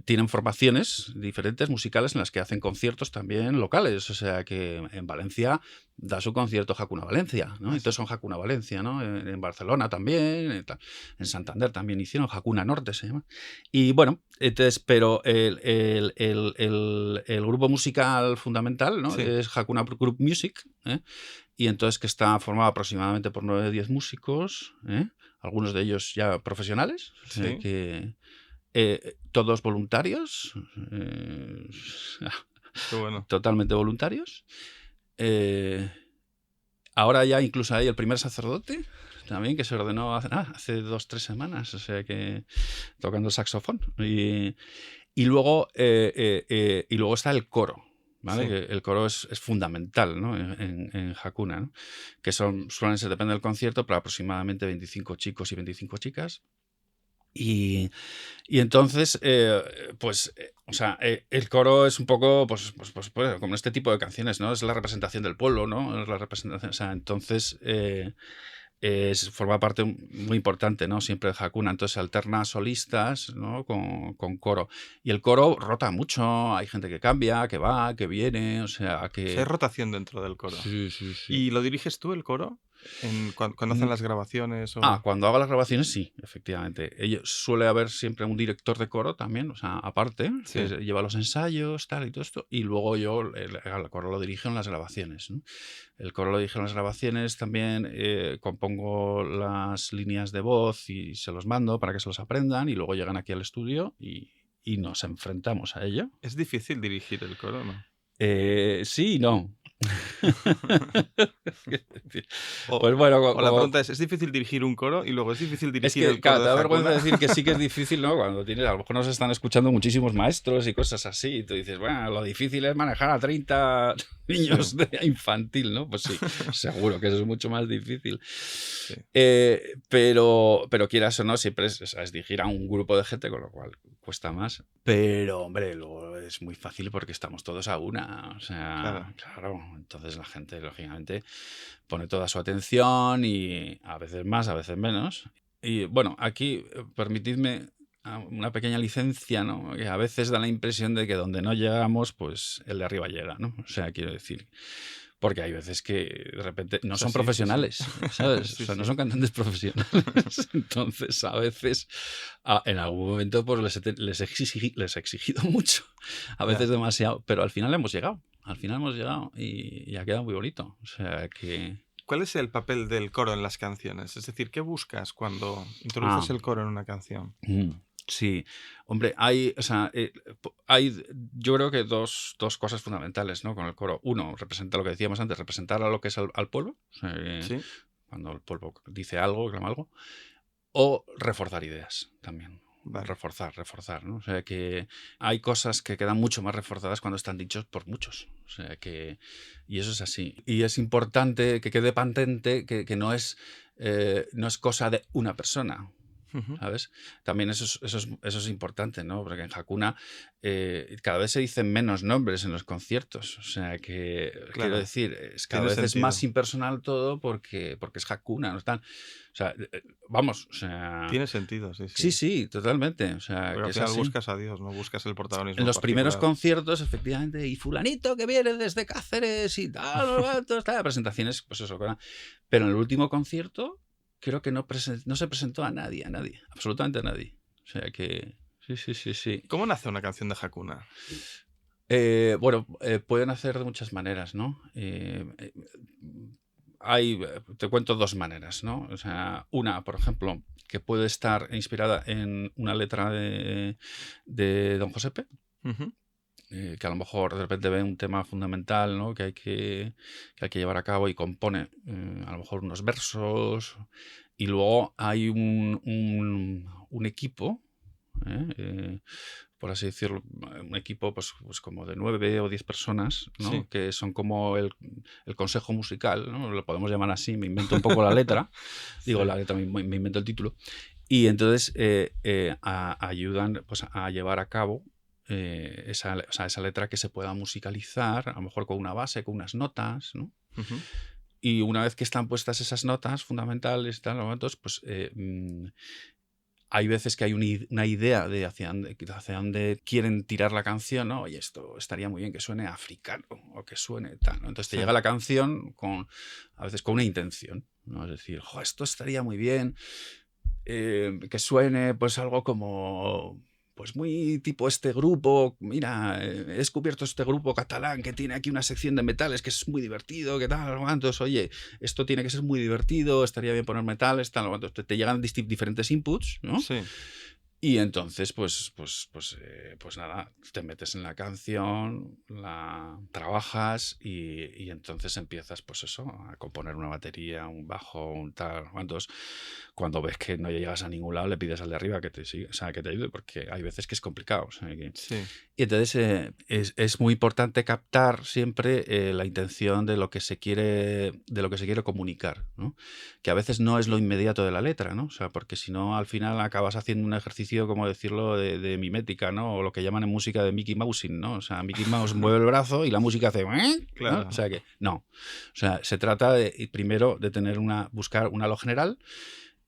tienen formaciones diferentes musicales en las que hacen conciertos también locales. O sea que en Valencia da su concierto Hakuna Valencia, ¿no? así. Entonces son Hakuna Valencia, ¿no? En Barcelona también, en Santander también hicieron Hakuna Norte, se llama. Y bueno, entonces, pero el grupo musical fundamental, ¿no? Sí, Es Hakuna Group Music, ¿eh? Y entonces que está formado aproximadamente por 9 o 10 músicos, ¿eh? Algunos de ellos ya profesionales, o sea sí. que todos voluntarios, eh, Qué bueno. totalmente voluntarios. Eh, Ahora ya incluso hay el primer sacerdote también que se ordenó hace 2 o 3 semanas, o sea que tocando el saxofón. Y luego está el coro, ¿vale? Sí. Que el coro es fundamental, ¿no? En Hakuna, ¿no? Que suelen ser, depende del concierto, pero aproximadamente 25 chicos y 25 chicas. Y entonces, o sea, el coro es un poco, pues, como este tipo de canciones, ¿no? Es la representación del pueblo, ¿no? Es la representación, o sea, entonces forma parte muy importante, ¿no? Siempre de Hakuna. Entonces alterna solistas, ¿no? Con coro. Y el coro rota mucho, hay gente que cambia, que va, que viene, o sea, Sí, hay que... rotación dentro del coro. Sí, sí, sí. ¿Y lo diriges tú el coro? Cuando hacen las grabaciones o...? Cuando hago las grabaciones, sí, efectivamente. Suele haber siempre un director de coro también, o sea, aparte, que Sí. lleva los ensayos, tal y todo esto, y luego yo el coro lo dirijo en las grabaciones, ¿no? El coro lo dirijo en las grabaciones, también compongo las líneas de voz y se los mando para que se los aprendan, y luego llegan aquí al estudio y nos enfrentamos a ello. ¿Es difícil dirigir el coro, no? Sí y no. O, Pues bueno, o la pregunta es difícil dirigir un coro? Y luego, ¿es difícil es dirigir que, el coro claro, de te da vergüenza Hakuna? decir que sí que es difícil, ¿no? Cuando tienes, a lo mejor nos están escuchando muchísimos maestros y cosas así, y tú dices, bueno, lo difícil es manejar a 30 niños Sí, de infantil, ¿no? Pues sí, seguro que eso es mucho más difícil. sí. Pero quieras o no, siempre es dirigir a un grupo de gente, con lo cual cuesta más. Pero, hombre, luego es muy fácil porque estamos todos a una. O Claro. sea, claro, entonces la gente, lógicamente, pone toda su atención y a veces más, a veces menos. Y bueno, aquí permitidme una pequeña licencia, ¿no? Que a veces da la impresión de que donde no llegamos, pues el de arriba llega, ¿no? O sea, quiero decir, porque hay veces que de repente no Es son así, sí, sí. profesionales, ¿sabes? O Sí, sea, no sí. son cantantes profesionales. Entonces, a veces, en algún momento, pues les he exigido mucho, a Ya. veces demasiado, pero al final hemos llegado. Al final hemos llegado y ha quedado muy bonito. O sea que... ¿Cuál es el papel del coro en las canciones? Es decir, ¿qué buscas cuando Ah, introduces el coro en una canción? mm, sí. Hombre, o sea, hay, yo creo que dos cosas fundamentales, ¿no? Con el coro. Uno, representa lo que decíamos antes, representar a lo que es al pueblo. O sea, Sí, cuando el pueblo dice algo, clama algo. O reforzar ideas también. vale. Reforzar, ¿no? O sea que hay cosas que quedan mucho más reforzadas cuando están dichos por muchos. O sea que... Y eso es así. Y es importante que quede patente que no es cosa de una persona. Ujú. ¿sabes? También eso es importante, ¿no? Porque en Hakuna cada vez se dicen menos nombres en los conciertos. O sea, que quiero Claro, decir, cada tiene vez es más sentido. impersonal todo porque es Hakuna, ¿no? Están, o sea, vamos, o sea, Tiene sentido, sí, sí, sí. sí, totalmente. O sea, Porque que al es final así. buscas a Dios, no buscas el En protagonismo los primeros particular. conciertos, efectivamente, y fulanito que viene desde Cáceres y tal, tal, presentaciones, pues eso, ¿verdad? Pero en el último concierto creo que no se presentó a nadie, absolutamente a nadie. O sea que sí, sí, sí, sí. ¿Cómo nace una canción de Hakuna? Bueno, pueden hacer de muchas maneras, ¿no? Te cuento dos maneras, ¿no? O sea, una, por ejemplo, que puede estar inspirada en una letra de Don Josepe, Ujú. que a lo mejor de repente ve un tema fundamental, ¿no? Que hay que llevar a cabo y compone a lo mejor unos versos y luego hay un equipo, ¿eh? Por así decirlo, un equipo pues como de 9 o 10 personas, Sí. ¿no? Que son como el consejo musical, ¿no? Lo podemos llamar así, me invento un poco la letra, digo Sí. la letra, me invento el título, y entonces ayudan pues, a llevar a cabo o sea, esa letra que se pueda musicalizar, a lo mejor con una base, con unas notas, ¿no? Ujú. Y una vez que están puestas esas notas fundamentales, tal, momentos, pues hay veces que hay una idea de hacia dónde quieren tirar la canción, ¿no? Oye, esto estaría muy bien que suene africano o que suene tal, ¿no? Entonces te Sí. llega la canción a veces con una intención, ¿no? Es decir, "Jo, esto estaría muy bien que suene pues algo como pues muy tipo este grupo, mira, he descubierto este grupo catalán que tiene aquí una sección de metales que es muy divertido, que tal, entonces, oye, esto tiene que ser muy divertido, estaría bien poner metales, tal, entonces te llegan diferentes inputs, ¿no? Sí. Y entonces, pues nada, te metes en la canción, la trabajas y entonces empiezas, pues eso, a componer una batería, un bajo, un tal, cuantos. Cuando ves que no llegas a ningún lado, le pides al de arriba que te siga, o sea, que te ayude, porque hay veces que es complicado. O sea, Sí. y entonces es muy importante captar siempre la intención de lo que se quiere comunicar, ¿no? Que a veces no es lo inmediato de la letra, ¿no? O sea, porque si no, al final acabas haciendo un ejercicio, como decirlo, de mimética, ¿no? O lo que llaman en música de Mickey Mousing, ¿no? O sea, Mickey Mouse mueve el brazo y la música hace, ¿no? O Claro. sea que, no. O sea, se trata primero de buscar un halo general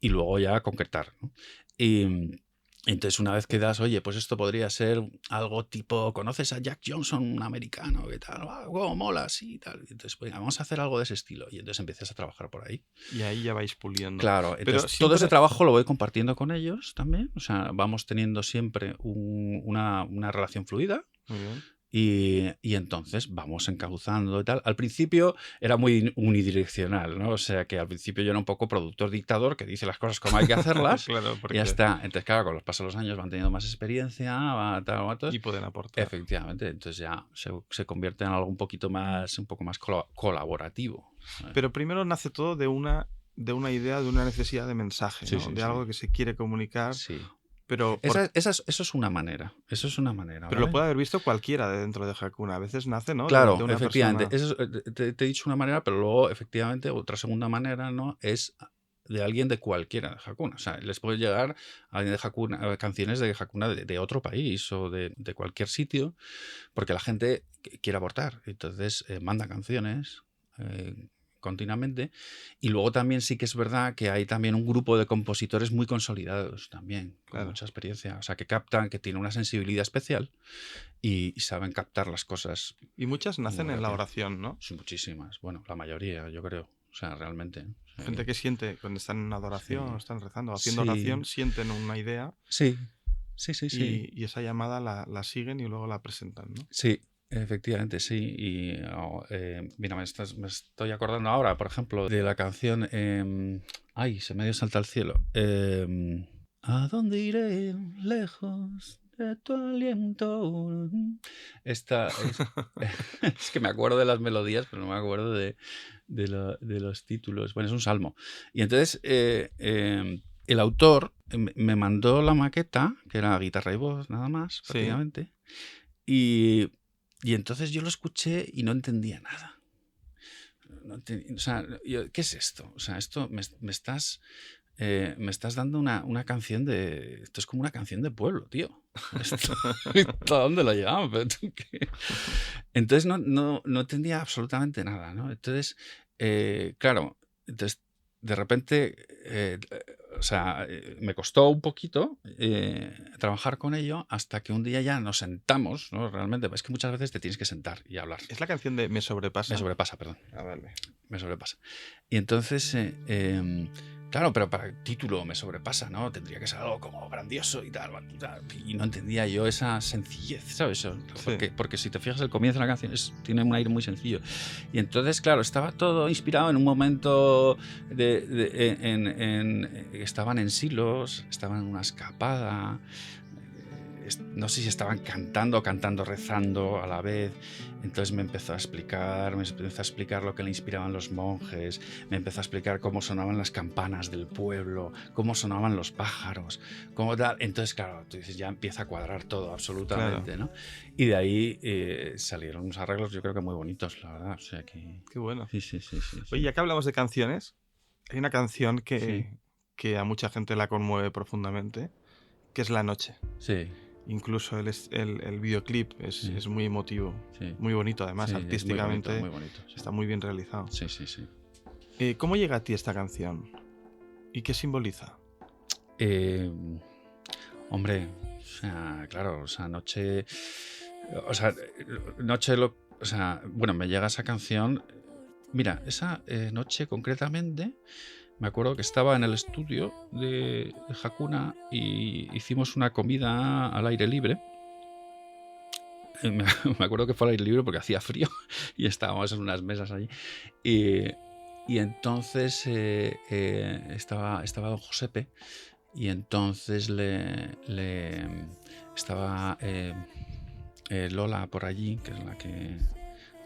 y luego ya concretar, ¿no? Y entonces una vez que das, oye, pues esto podría ser algo tipo, ¿conoces a Jack Johnson, un americano? ¿Qué tal? Oh, mola, sí, tal. Y entonces, venga, vamos a hacer algo de ese estilo. Y entonces empiezas a trabajar por ahí. Y ahí ya vais puliendo. Claro, Pero entonces todo ese siempre. trabajo lo voy compartiendo con ellos también. O sea, vamos teniendo siempre una relación fluida. Muy bien. Y entonces vamos encauzando y tal. Al principio era muy unidireccional, ¿no? O sea que al principio yo era un poco productor dictador que dice las cosas como hay que hacerlas Claro, y ya porque. está. Entonces, claro, con los pasos de los años van teniendo más experiencia, Y pueden aportar. efectivamente, entonces ya se convierte en algo un poco más colaborativo. Pero primero nace todo de una idea, de una necesidad de mensaje, Sí, ¿no? sí, De sí. algo que se quiere comunicar, Sí. pero, Eso es una manera. Eso es una manera, pero lo ¿vale? puede haber visto cualquiera de dentro de Hakuna. A veces nace, ¿no? De Claro, una efectivamente. persona. Eso te he dicho una manera, pero luego, efectivamente, otra segunda manera, ¿no? Es de alguien de cualquiera de Hakuna. O sea, les puede llegar a alguien de Hakuna, canciones de Hakuna de otro país o de cualquier sitio, porque la gente quiere aportar. Entonces, manda canciones. Continuamente y luego también sí que es verdad que hay también un grupo de compositores muy consolidados también con Claro. mucha experiencia, o sea que captan, que tienen una sensibilidad especial y saben captar las cosas Y muchas nacen muy en la rápido. oración, ¿no? Son muchísimas, bueno, la mayoría, yo creo. O sea, realmente. O sea Gente que siente, cuando están en adoración, sí, están rezando, haciendo sí, oración, sienten una idea sí, sí, sí, sí, y esa llamada la siguen y luego la presentan, ¿no? sí, efectivamente, sí. Mira, me estoy acordando ahora, por ejemplo, de la canción ay, se me dio salta al cielo. ¿A dónde iré lejos de tu aliento? Esta es, es que me acuerdo de las melodías, pero no me acuerdo de los títulos. Bueno, es un salmo. Y entonces el autor me mandó la maqueta, que era guitarra y voz, nada más, Sí. prácticamente. Y, y entonces yo lo escuché y no entendía nada. O sea, ¿qué es esto? O sea, esto me estás me estás dando una canción de... Esto es como una canción de pueblo, tío. Esto, ¿a dónde lo llevamos? Pero tú qué. Entonces no entendía absolutamente nada, ¿no? Entonces, claro, entonces de repente, o sea, me costó un poquito trabajar con ello hasta que un día ya nos sentamos, ¿no? Realmente, es que muchas veces te tienes que sentar y hablar. ¿Es la canción de Me sobrepasa? Me sobrepasa, perdón. Ah, vale. Me sobrepasa. Y entonces, claro, pero para el título me sobrepasa, ¿no? Tendría que ser algo como grandioso y tal. Y no entendía yo esa sencillez, ¿sabes? Porque si te fijas, el comienzo de la canción tiene un aire muy sencillo. Y entonces, claro, estaba todo inspirado en un momento estaban en Silos, estaban en una escapada. No sé si estaban cantando, rezando a la vez. Entonces me empezó a explicar lo que le inspiraban los monjes, me empezó a explicar cómo sonaban las campanas del pueblo, cómo sonaban los pájaros, cómo tal. Entonces, claro, tú dices, ya empieza a cuadrar todo absolutamente, Claro. ¿no? Y de ahí salieron unos arreglos, yo creo que muy bonitos, la verdad. O sea que... Qué bueno. Sí. Oye, ya que hablamos de canciones, hay una canción Sí. que a mucha gente la conmueve profundamente, que es La Noche. Sí. Incluso el videoclip es muy emotivo, Sí. muy bonito además, Sí, artísticamente es muy bonito, sí. está muy bien realizado. Sí. ¿Cómo llega a ti esta canción? ¿Y qué simboliza? Hombre, o sea, claro, o sea, Noche, bueno, me llega esa canción. Mira, esa noche concretamente, me acuerdo que estaba en el estudio de Hakuna y hicimos una comida al aire libre. Me acuerdo que fue al aire libre porque hacía frío y estábamos en unas mesas allí. Y entonces estaba don Josepe y entonces estaba Lola por allí, que es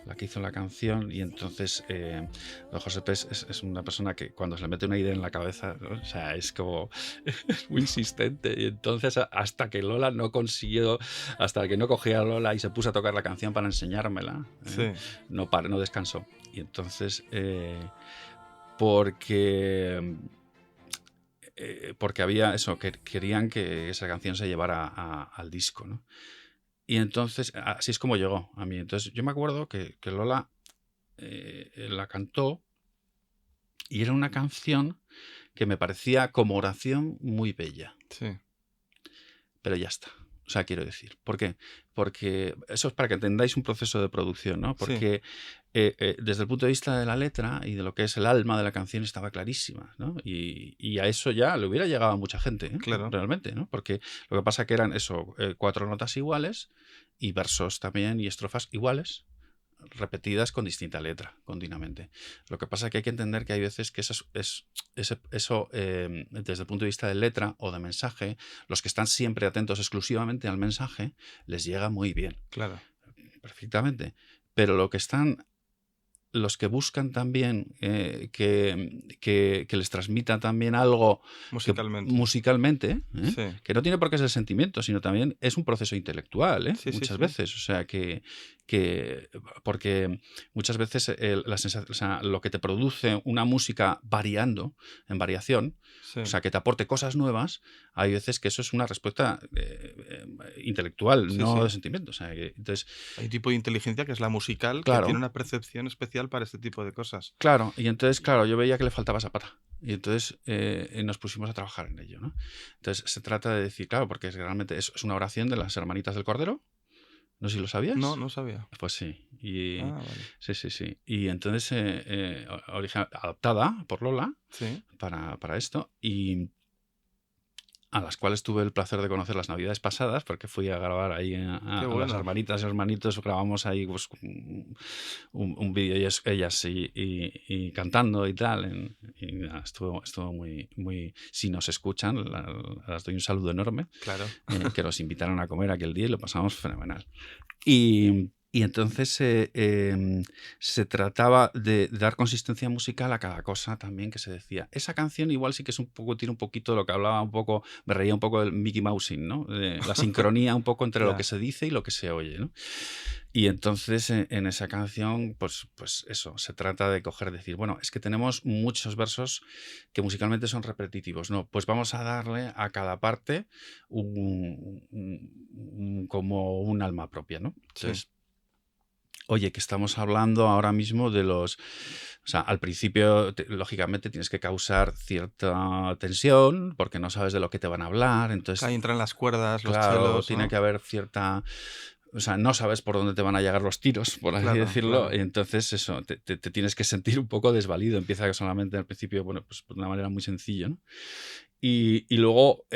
la que hizo la canción, y entonces don Josepe es una persona que cuando se le mete una idea en la cabeza, ¿no? O sea, es como es muy insistente, y entonces hasta que Lola no consiguió, hasta que no cogía a Lola y se puso a tocar la canción para enseñármela, Sí. no descansó. Y entonces porque había eso, que querían que esa canción se llevara al disco, ¿no? Y entonces, así es como llegó a mí. Entonces, yo me acuerdo que Lola la cantó y era una canción que me parecía como oración muy bella. Sí. Pero ya está. O sea, quiero decir. ¿Por qué? Porque eso es para que entendáis un proceso de producción, ¿no? Porque desde el punto de vista de la letra y de lo que es el alma de la canción estaba clarísima, ¿no? Y a eso ya le hubiera llegado a mucha gente, ¿eh? Claro. Realmente, ¿no? Porque lo que pasa que eran eso, 4 notas iguales y versos también y estrofas iguales, repetidas con distinta letra, continuamente. Lo que pasa es que hay que entender que hay veces que eso, desde el punto de vista de letra o de mensaje, los que están siempre atentos exclusivamente al mensaje, les llega muy bien. Claro. Perfectamente. Pero los que buscan también que les transmita también algo musicalmente, Sí. que no tiene por qué ser sentimiento, sino también es un proceso intelectual, Sí, muchas sí. veces. O sea, porque muchas veces o sea, lo que te produce una música variando, en variación, Sí. o sea, que te aporte cosas nuevas, hay veces que eso es una respuesta intelectual, no de sentimiento. O sea, entonces, hay un tipo de inteligencia que es la musical, que tiene una percepción especial para este tipo de cosas. Claro, y entonces, claro, yo veía que le faltaba esa pata. Y entonces nos pusimos a trabajar en ello, ¿no? Entonces se trata de decir, claro, porque realmente es una oración de las hermanitas del Cordero. No sé si lo sabías. No sabía. Pues sí. Vale. Sí. Y entonces, adaptada por Lola para esto. Y a las cuales tuve el placer de conocer las navidades pasadas, porque fui a grabar ahí a las hermanitas y hermanitos, grabamos ahí pues, un vídeo ellas y cantando y tal, y nada, estuvo muy... Si nos escuchan, las doy un saludo enorme. Claro. Que nos invitaron a comer aquel día y lo pasamos fenomenal. Y Y entonces se trataba de dar consistencia musical a cada cosa también que se decía. Esa canción igual sí que es tiene un poquito de lo que hablaba un poco, me reía un poco del Mickey Mousing, ¿no? La sincronía un poco entre lo que se dice y lo que se oye, ¿no? Y entonces en esa canción, pues eso, se trata de decir, bueno, es que tenemos muchos versos que musicalmente son repetitivos, ¿no? Pues vamos a darle a cada parte como un alma propia, ¿no? Entonces, oye, que estamos hablando ahora mismo de los... O sea, al principio, lógicamente, tienes que causar cierta tensión porque no sabes de lo que te van a hablar. Entonces, ahí entran las cuerdas, los claro, chelos, tiene ¿no? que haber cierta... O sea, no sabes por dónde te van a llegar los tiros, por así decirlo. Claro. Y entonces eso, te tienes que sentir un poco desvalido. Empieza solamente al principio, bueno, pues de una manera muy sencilla, ¿no? Y luego,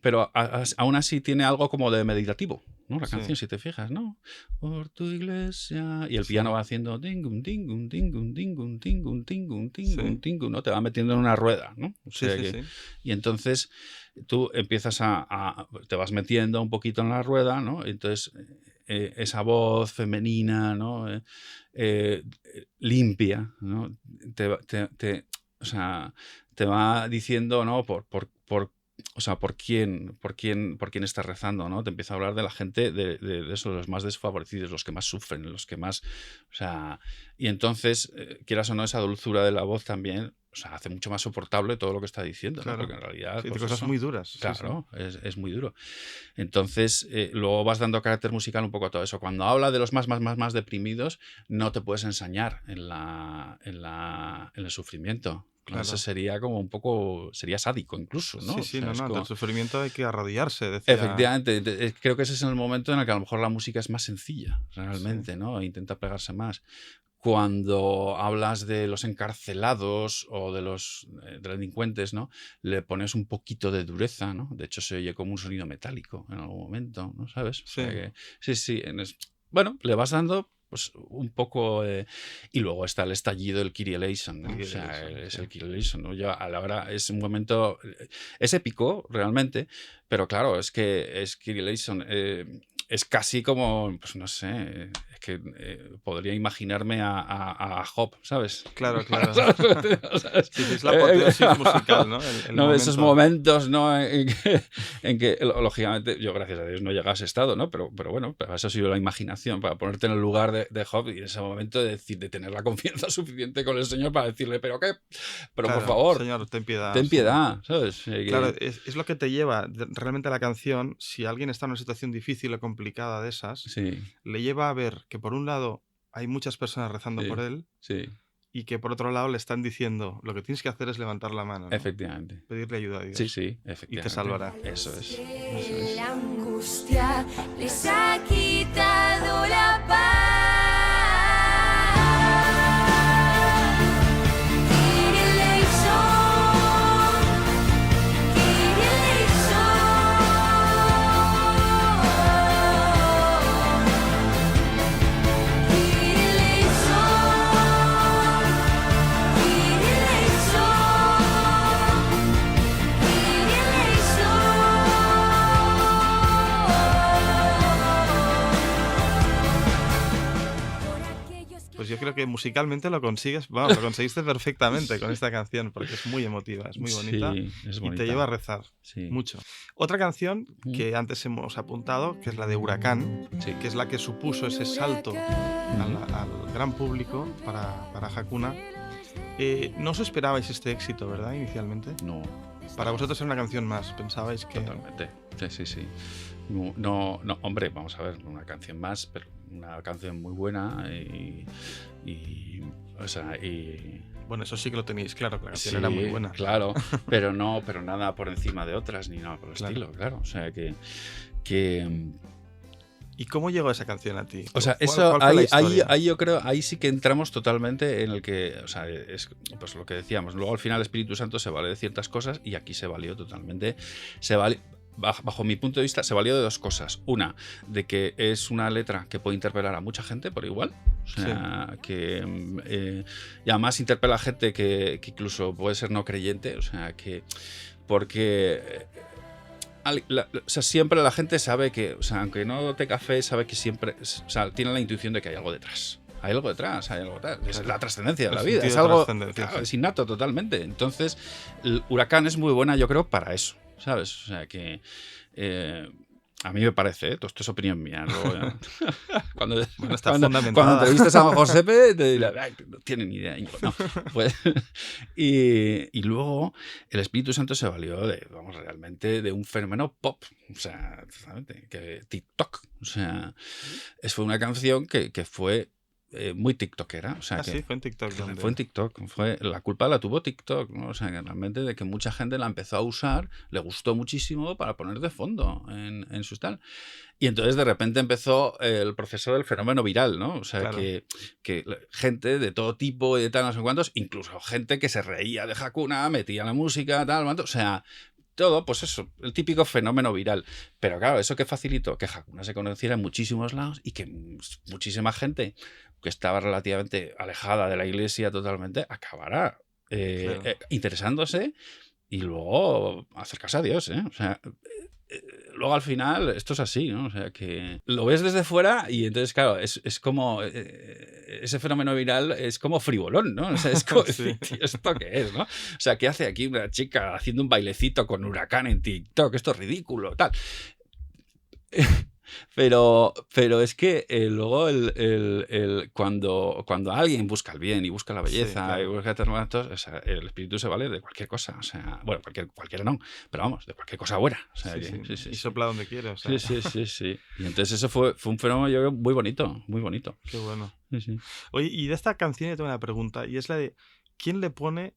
pero aún así tiene algo como de meditativo, ¿no? La canción, si te fijas, ¿no? Por tu iglesia. Y el piano va haciendo dingum, dingum, dingum, dingum, dingum, dingum, dingum, dingum, ¿no? Te va metiendo en una rueda, ¿no? O sea y entonces tú empiezas te vas metiendo un poquito en la rueda, ¿no? Entonces esa voz femenina, ¿no? Limpia, ¿no? O sea, te va diciendo, ¿no? O sea, por quién estás rezando, ¿no? Te empieza a hablar de la gente, de eso, de los más desfavorecidos, los que más sufren, los que más... O sea, y entonces, quieras o no, esa dulzura de la voz también, o sea, hace mucho más soportable todo lo que está diciendo, ¿no? Porque en realidad... pues cosas muy duras. Claro, es muy duro. Entonces, luego vas dando carácter musical un poco a todo eso. Cuando habla de los más deprimidos, no te puedes ensañar en el sufrimiento. Claro. Eso sería como un poco... Sería sádico incluso, ¿no? Sí, o sea, ante el sufrimiento hay que arrodillarse, decía. Efectivamente. Creo que ese es el momento en el que a lo mejor la música es más sencilla, realmente, ¿no? E intenta pegarse más. Cuando hablas de los encarcelados o de los delincuentes, ¿no? Le pones un poquito de dureza, ¿no? De hecho, se oye como un sonido metálico en algún momento, ¿no? ¿Sabes? Sí. O sea sí. Bueno, le vas dando... Pues un poco... y luego está el estallido del Kyrie eleison, ¿no? O sea, es el Kyrie eleison, ¿no? Ya a la hora es un momento... Es épico, realmente, pero claro, es que es Kyrie eleison. Es casi como, pues no sé, es que podría imaginarme a Job, ¿sabes? Claro. ¿Sabes? Sí, es la apoteosis musical, ¿no? No, esos momentos, ¿no? En que, lógicamente, yo gracias a Dios no llegué a ese estado, ¿no? Pero bueno, eso ha sido la imaginación, para ponerte en el lugar de Job y en ese momento de tener la confianza suficiente con el Señor para decirle, ¿pero qué? Pero claro, por favor, Señor, ten piedad. Ten piedad, ¿sabes? Claro, es lo que te lleva realmente a la canción. Si alguien está en una situación difícil o complicada de esas, le lleva a ver que por un lado hay muchas personas rezando por él y que por otro lado le están diciendo lo que tienes que hacer es levantar la mano, ¿no? Efectivamente. Pedirle ayuda a Dios. Sí, efectivamente. Y te salvará. Eso es. La angustia les ha quitado la paz. Pues yo creo que musicalmente lo conseguiste perfectamente con esta canción, porque es muy emotiva, es muy bonita, es bonita. Y te lleva a rezar mucho. Otra canción que antes hemos apuntado, que es la de Huracán, que es la que supuso ese salto al gran público para Hakuna. No os esperabais este éxito, ¿verdad? Inicialmente. No. Para vosotros era una canción más, pensabais que... Totalmente, sí. No, hombre, vamos a ver, una canción más, pero una canción muy buena y bueno, eso sí que lo tenéis claro, que la canción era muy buena. Claro, pero nada por encima de otras ni nada por el estilo, claro. O sea que ¿Y cómo llegó esa canción a ti? O sea, eso ahí yo creo, ahí sí que entramos totalmente en el que, o sea, es pues lo que decíamos. Luego al final el Espíritu Santo se vale de ciertas cosas y aquí se valió totalmente. Bajo mi punto de vista, se valió de dos cosas. Una, de que es una letra que puede interpelar a mucha gente por igual. O sea, que y además interpela a gente que incluso puede ser no creyente. O sea, que porque O sea, siempre la gente sabe que, o sea, aunque no tenga fe, sabe que siempre, o sea, tiene la intuición de que hay algo detrás. Hay algo detrás, hay algo detrás. Es la trascendencia de la vida. Es algo, claro, es innato totalmente. Entonces, el Huracán es muy buena, yo creo, para eso, ¿sabes? O sea, que a mí me parece, todo esto es opinión mía. Luego, cuando entrevistes a Josepe, te dirá, no tiene ni idea. No, pues, y luego el Espíritu Santo se valió realmente de un fenómeno pop. O sea, que TikTok. O sea, fue una canción que fue muy tiktokera. O sea, sí, fue en TikTok. Fue en TikTok. La culpa la tuvo TikTok, ¿no? O sea, que realmente de que mucha gente la empezó a usar, le gustó muchísimo para poner de fondo en sus tal. Y entonces de repente empezó el proceso del fenómeno viral, ¿no? O sea, claro, que gente de todo tipo y de tal, no sé cuántos, incluso gente que se reía de Hakuna, metía la música, tal, o sea, todo, pues eso, el típico fenómeno viral. Pero claro, eso que facilitó que Hakuna se conociera en muchísimos lados y que muchísima gente que estaba relativamente alejada de la iglesia totalmente acabara interesándose y luego acercarse a Dios, ¿eh? O sea, luego al final esto es así, ¿no? O sea, que lo ves desde fuera y entonces, claro, es como ese fenómeno viral es como frivolón, ¿no? O sea, es como sí. tío, ¿esto qué es, no? O sea, ¿qué hace aquí una chica haciendo un bailecito con Huracán en TikTok? Esto es ridículo, tal. Pero es que luego cuando alguien busca el bien y busca la belleza, sí, claro, y busca terminatos, o sea, el espíritu se vale de cualquier cosa. O sea, bueno, cualquiera no, pero vamos, de cualquier cosa buena. O sea, sí. Y sopla donde quiere. O sea. Sí. Y entonces eso fue un fenómeno, yo creo, muy bonito, muy bonito. Qué bueno. Sí. Oye, y de esta canción yo tengo una pregunta, y es la de ¿quién le pone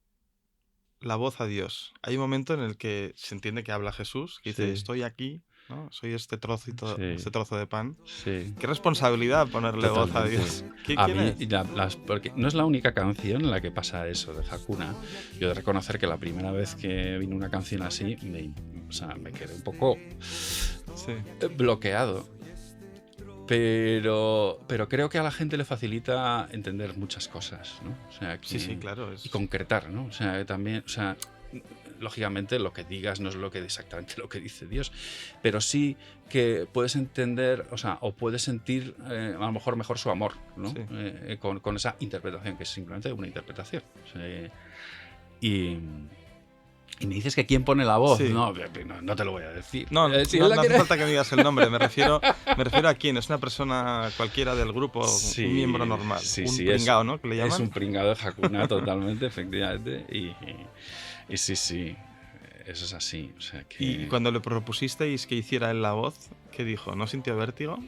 la voz a Dios? Hay un momento en el que se entiende que habla Jesús, que dice, estoy aquí, ¿no? Soy este trocito, este trozo de pan. Sí. Qué responsabilidad ponerle voz a Dios. ¿Quién es? Porque no es la única canción en la que pasa eso de Hakuna. Yo he de reconocer que la primera vez que vino una canción así, me quedé un poco bloqueado. Pero creo que a la gente le facilita entender muchas cosas, ¿no? O sea, que, sí, claro. Y concretar, ¿no? O sea, también, o sea, lógicamente lo que digas no es exactamente lo que dice Dios, pero sí que puedes entender, o sea, o puedes sentir a lo mejor su amor, ¿no? Sí. Con esa interpretación, que es simplemente una interpretación. O sea, y me dices que quién pone la voz. Sí. No te lo voy a decir. No hace falta que me digas el nombre. Me refiero a quién. Es una persona cualquiera del grupo, un miembro normal. Un pringao, ¿no? Que le llaman. Es un pringao de Hakuna totalmente, efectivamente. Y sí, eso es así. O sea que... ¿Y cuando le propusisteis que hiciera él la voz, qué dijo? ¿No sintió vértigo?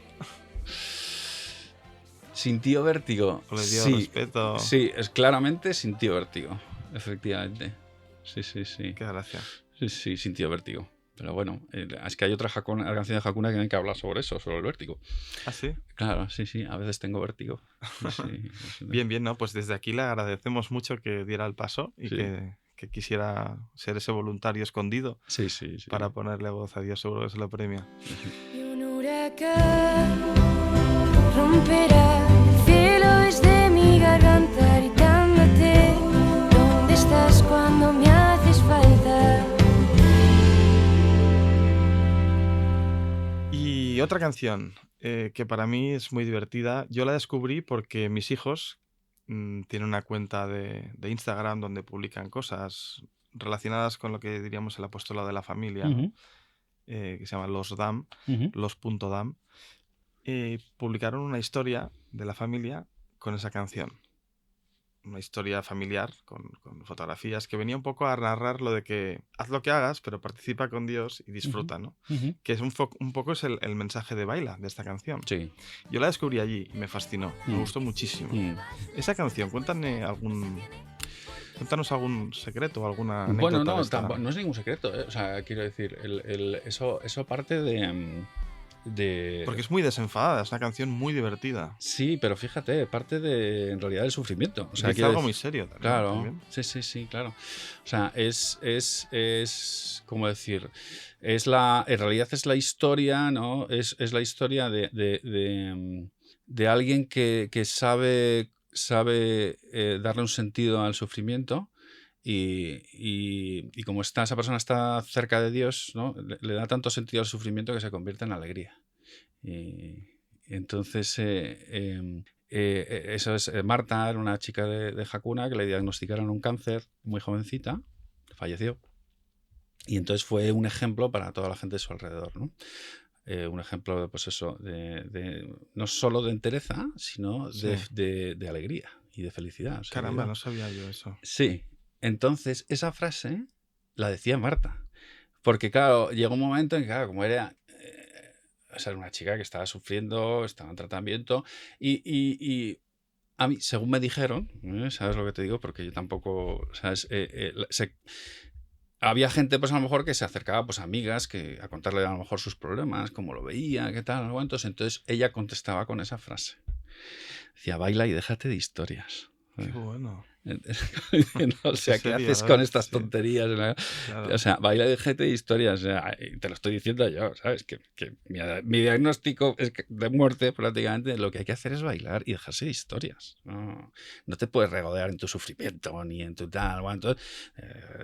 ¿Sintió vértigo? ¿O le dio respeto? Sí, claramente sintió vértigo, efectivamente. Sí. Qué gracia. Sí, sintió vértigo. Pero bueno, es que hay otra canción de Hakuna que hay que hablar sobre eso, sobre el vértigo. ¿Ah, sí? Claro, sí, a veces tengo vértigo. Sí. Bien, ¿no? Pues desde aquí le agradecemos mucho que diera el paso y que quisiera ser ese voluntario escondido para ponerle voz a Dios, seguro que se lo premia. Y un huracán romperá el cielo desde mi garganta gritándote, ¿dónde estás cuando me haces falta? Y otra canción que para mí es muy divertida, yo la descubrí porque mis hijos tienen una cuenta de Instagram donde publican cosas relacionadas con lo que diríamos el apostolado de la familia, ¿no? Que se llama Los Dam, los.dam. Publicaron una historia de la familia con esa canción. Una historia familiar con fotografías que venía un poco a narrar lo de que haz lo que hagas, pero participa con Dios y disfruta, ¿no? Que es un poco es el mensaje de Baila de esta canción. Sí. Yo la descubrí allí y me fascinó, me gustó muchísimo. Esa canción, cuéntanos algún secreto o alguna anécdota. Bueno, no es ningún secreto, ¿eh? O sea, quiero decir, eso parte de... Porque es muy desenfadada, es una canción muy divertida. Sí, pero fíjate, parte en realidad del sufrimiento. O sea, es algo muy serio también. Claro, también. Sí, claro. O sea, es ¿cómo decir? En realidad es la historia, ¿no? Es la historia de alguien que sabe darle un sentido al sufrimiento y como esa persona está cerca de Dios, ¿no? Le da tanto sentido al sufrimiento que se convierte en alegría. Y entonces, eso es. Marta era una chica de Hakuna que le diagnosticaron un cáncer muy jovencita, falleció. Y entonces fue un ejemplo para toda la gente de su alrededor, ¿no? Un ejemplo, pues eso, no solo de entereza, sino de alegría y de felicidad. O sea, Caramba, no sabía yo eso. Sí. Entonces, esa frase la decía Marta. Porque, claro, llegó un momento en que, claro, como era una chica que estaba sufriendo, estaba en tratamiento, y a mí, según me dijeron, ¿sabes lo que te digo? Porque yo tampoco, ¿sabes? Había gente, pues a lo mejor, que se acercaba, pues a amigas, a contarle a lo mejor sus problemas, cómo lo veía, qué tal, cuántos. Entonces ella contestaba con esa frase. Decía, baila y déjate de historias. Qué bueno. O sea, ¿qué haces con estas tonterías? Claro. O sea, baila y déjate de historias. O sea, te lo estoy diciendo yo, ¿sabes? Que mi diagnóstico es de muerte, prácticamente. Lo que hay que hacer es bailar y dejarse de historias. No te puedes regodear en tu sufrimiento ni en tu tal. Bueno, entonces,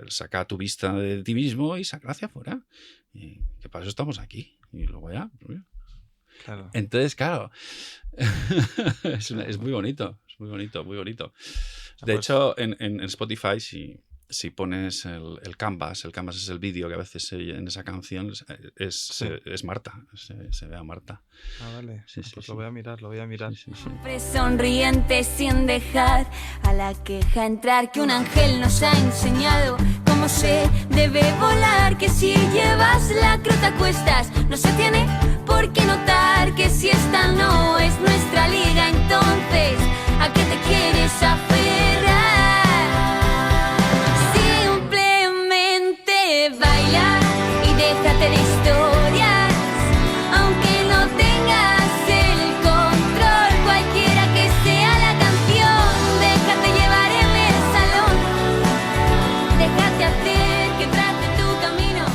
saca tu vista de ti mismo y saca hacia afuera. Y que para eso estamos aquí. Y luego ya. Claro. Entonces, claro, es muy bonito. Es muy bonito, muy bonito. De hecho, en Spotify, si pones el Canvas es el vídeo que a veces en esa canción es Marta, se ve a Marta. Ah, vale. Sí, pues lo voy a mirar, lo voy a mirar. Sí. Siempre sonriente sin dejar a la queja entrar, que un ángel nos ha enseñado cómo se debe volar, que si llevas la crota a cuestas no se tiene por qué notar, que si esta no es nuestra liga, entonces ¿a qué te quieres aferrar? Simplemente baila y déjate de historias, aunque no tengas el control, cualquiera que sea la canción, déjate llevar en el salón, déjate hacer que trate tu camino,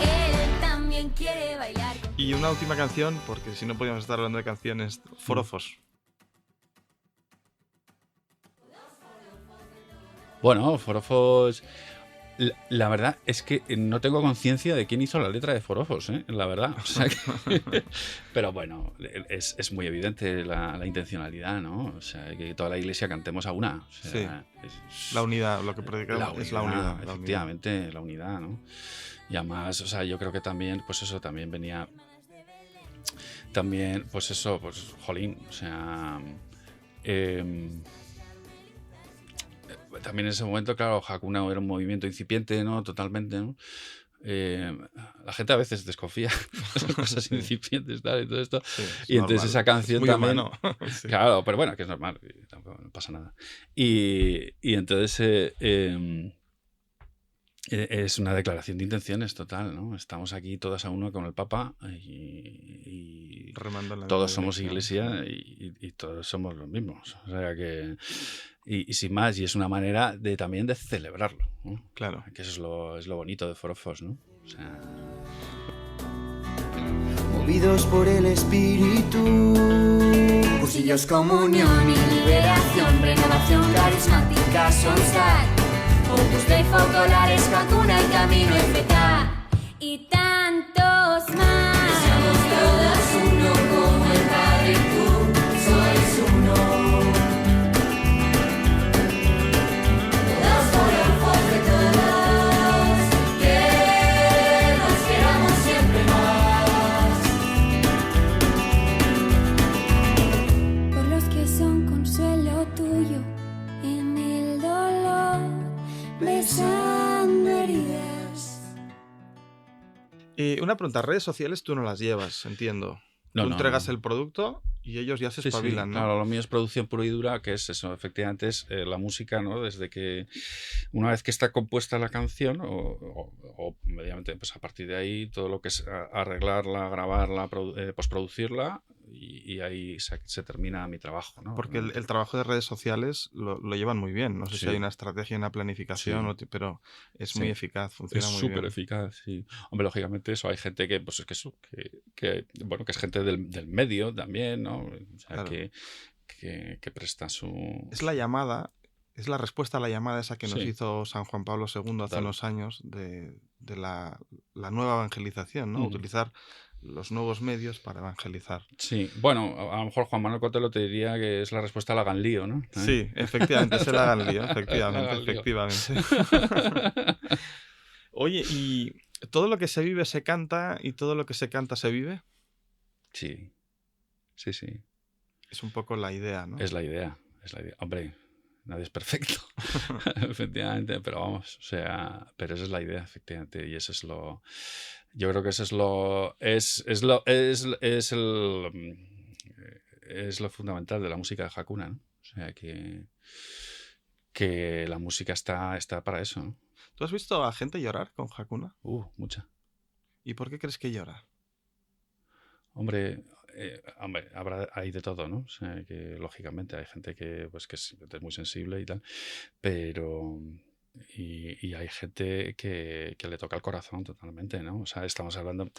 él también quiere bailar. Y una última canción, porque si no podíamos estar hablando de canciones, Forofos. Bueno, Forofos, la verdad es que no tengo conciencia de quién hizo la letra de Forofos, la verdad. O sea pero bueno, es muy evidente la intencionalidad, ¿no? O sea, que toda la iglesia cantemos a una. O sea, la unidad, lo que predicamos es la unidad. Efectivamente, la unidad, ¿no? Y además, o sea, yo creo que también, pues eso, también venía... También, pues eso, pues, jolín, o sea... también en ese momento, claro, Hakuna era un movimiento incipiente, ¿no? Totalmente, ¿no? La gente a veces desconfía de esas cosas incipientes, tal, y todo esto. Sí, y entonces normal. Esa canción muy también... humano. Sí. Claro, pero bueno, que es normal, tampoco no pasa nada. Y entonces... es una declaración de intenciones total, ¿no? Estamos aquí todas a uno con el Papa y todos somos iglesia y todos somos los mismos. O sea que... Y sin más, y es una manera también de celebrarlo, ¿no? Claro. Que eso es lo bonito de Forofos, ¿no? O sea... Movidos por el espíritu, cursillos, comunión y liberación, renovación carismática, Soulstar, Opus Dei, Focolares, Hakuna y Camino FK y tantos más. Somos todas uno como el Padre y tú sois uno. Todos por el favor de todos, que nos queramos siempre más. Por los que son consuelo tuyo en el dolor, besando heridas. Una pregunta, redes sociales tú no las llevas, entiendo. No, tú entregas no. el producto y ellos ya se espabilan, ¿no? Claro, lo mío es producción pura y dura, que es eso, efectivamente es la música, ¿no? Desde que una vez que está compuesta la canción o mediante, pues a partir de ahí todo lo que es arreglarla, grabarla, postproducirla y ahí se termina mi trabajo, ¿no? Porque el trabajo de redes sociales lo llevan muy bien. No sé si hay una estrategia, una planificación, pero es muy eficaz, funciona muy bien. Es súper eficaz, sí. Hombre, lógicamente eso, hay gente que, pues que es gente del medio también, ¿no? O sea, claro. que presta su... Es la llamada es la respuesta a la llamada esa que nos Sí. hizo San Juan Pablo II hace Total. unos años de la nueva evangelización, ¿no? Ujú. Utilizar los nuevos medios para evangelizar. Sí, bueno, a lo mejor Juan Manuel Cotelo te diría que es la respuesta al hagan lío, ¿no? Sí, efectivamente, es el hagan lío, El efectivamente, hagan lío. efectivamente. Oye, ¿y todo lo que se vive se canta y todo lo que se canta se vive? Sí, sí, sí. Es un poco la idea, ¿no? Es la idea, es la idea. Hombre, nadie es perfecto, efectivamente, pero vamos, o sea, pero esa es la idea, efectivamente, y eso es lo, yo creo que eso es lo, es lo fundamental de la música de Hakuna, ¿no? O sea, que la música está para eso, ¿no? ¿Tú has visto a gente llorar con Hakuna? Mucha. ¿Y por qué crees que llora? Hombre, hay de todo, ¿no? O sea, que lógicamente hay gente que, pues, que es muy sensible y tal, pero... Y hay gente que le toca el corazón totalmente, ¿no? O sea, estamos hablando...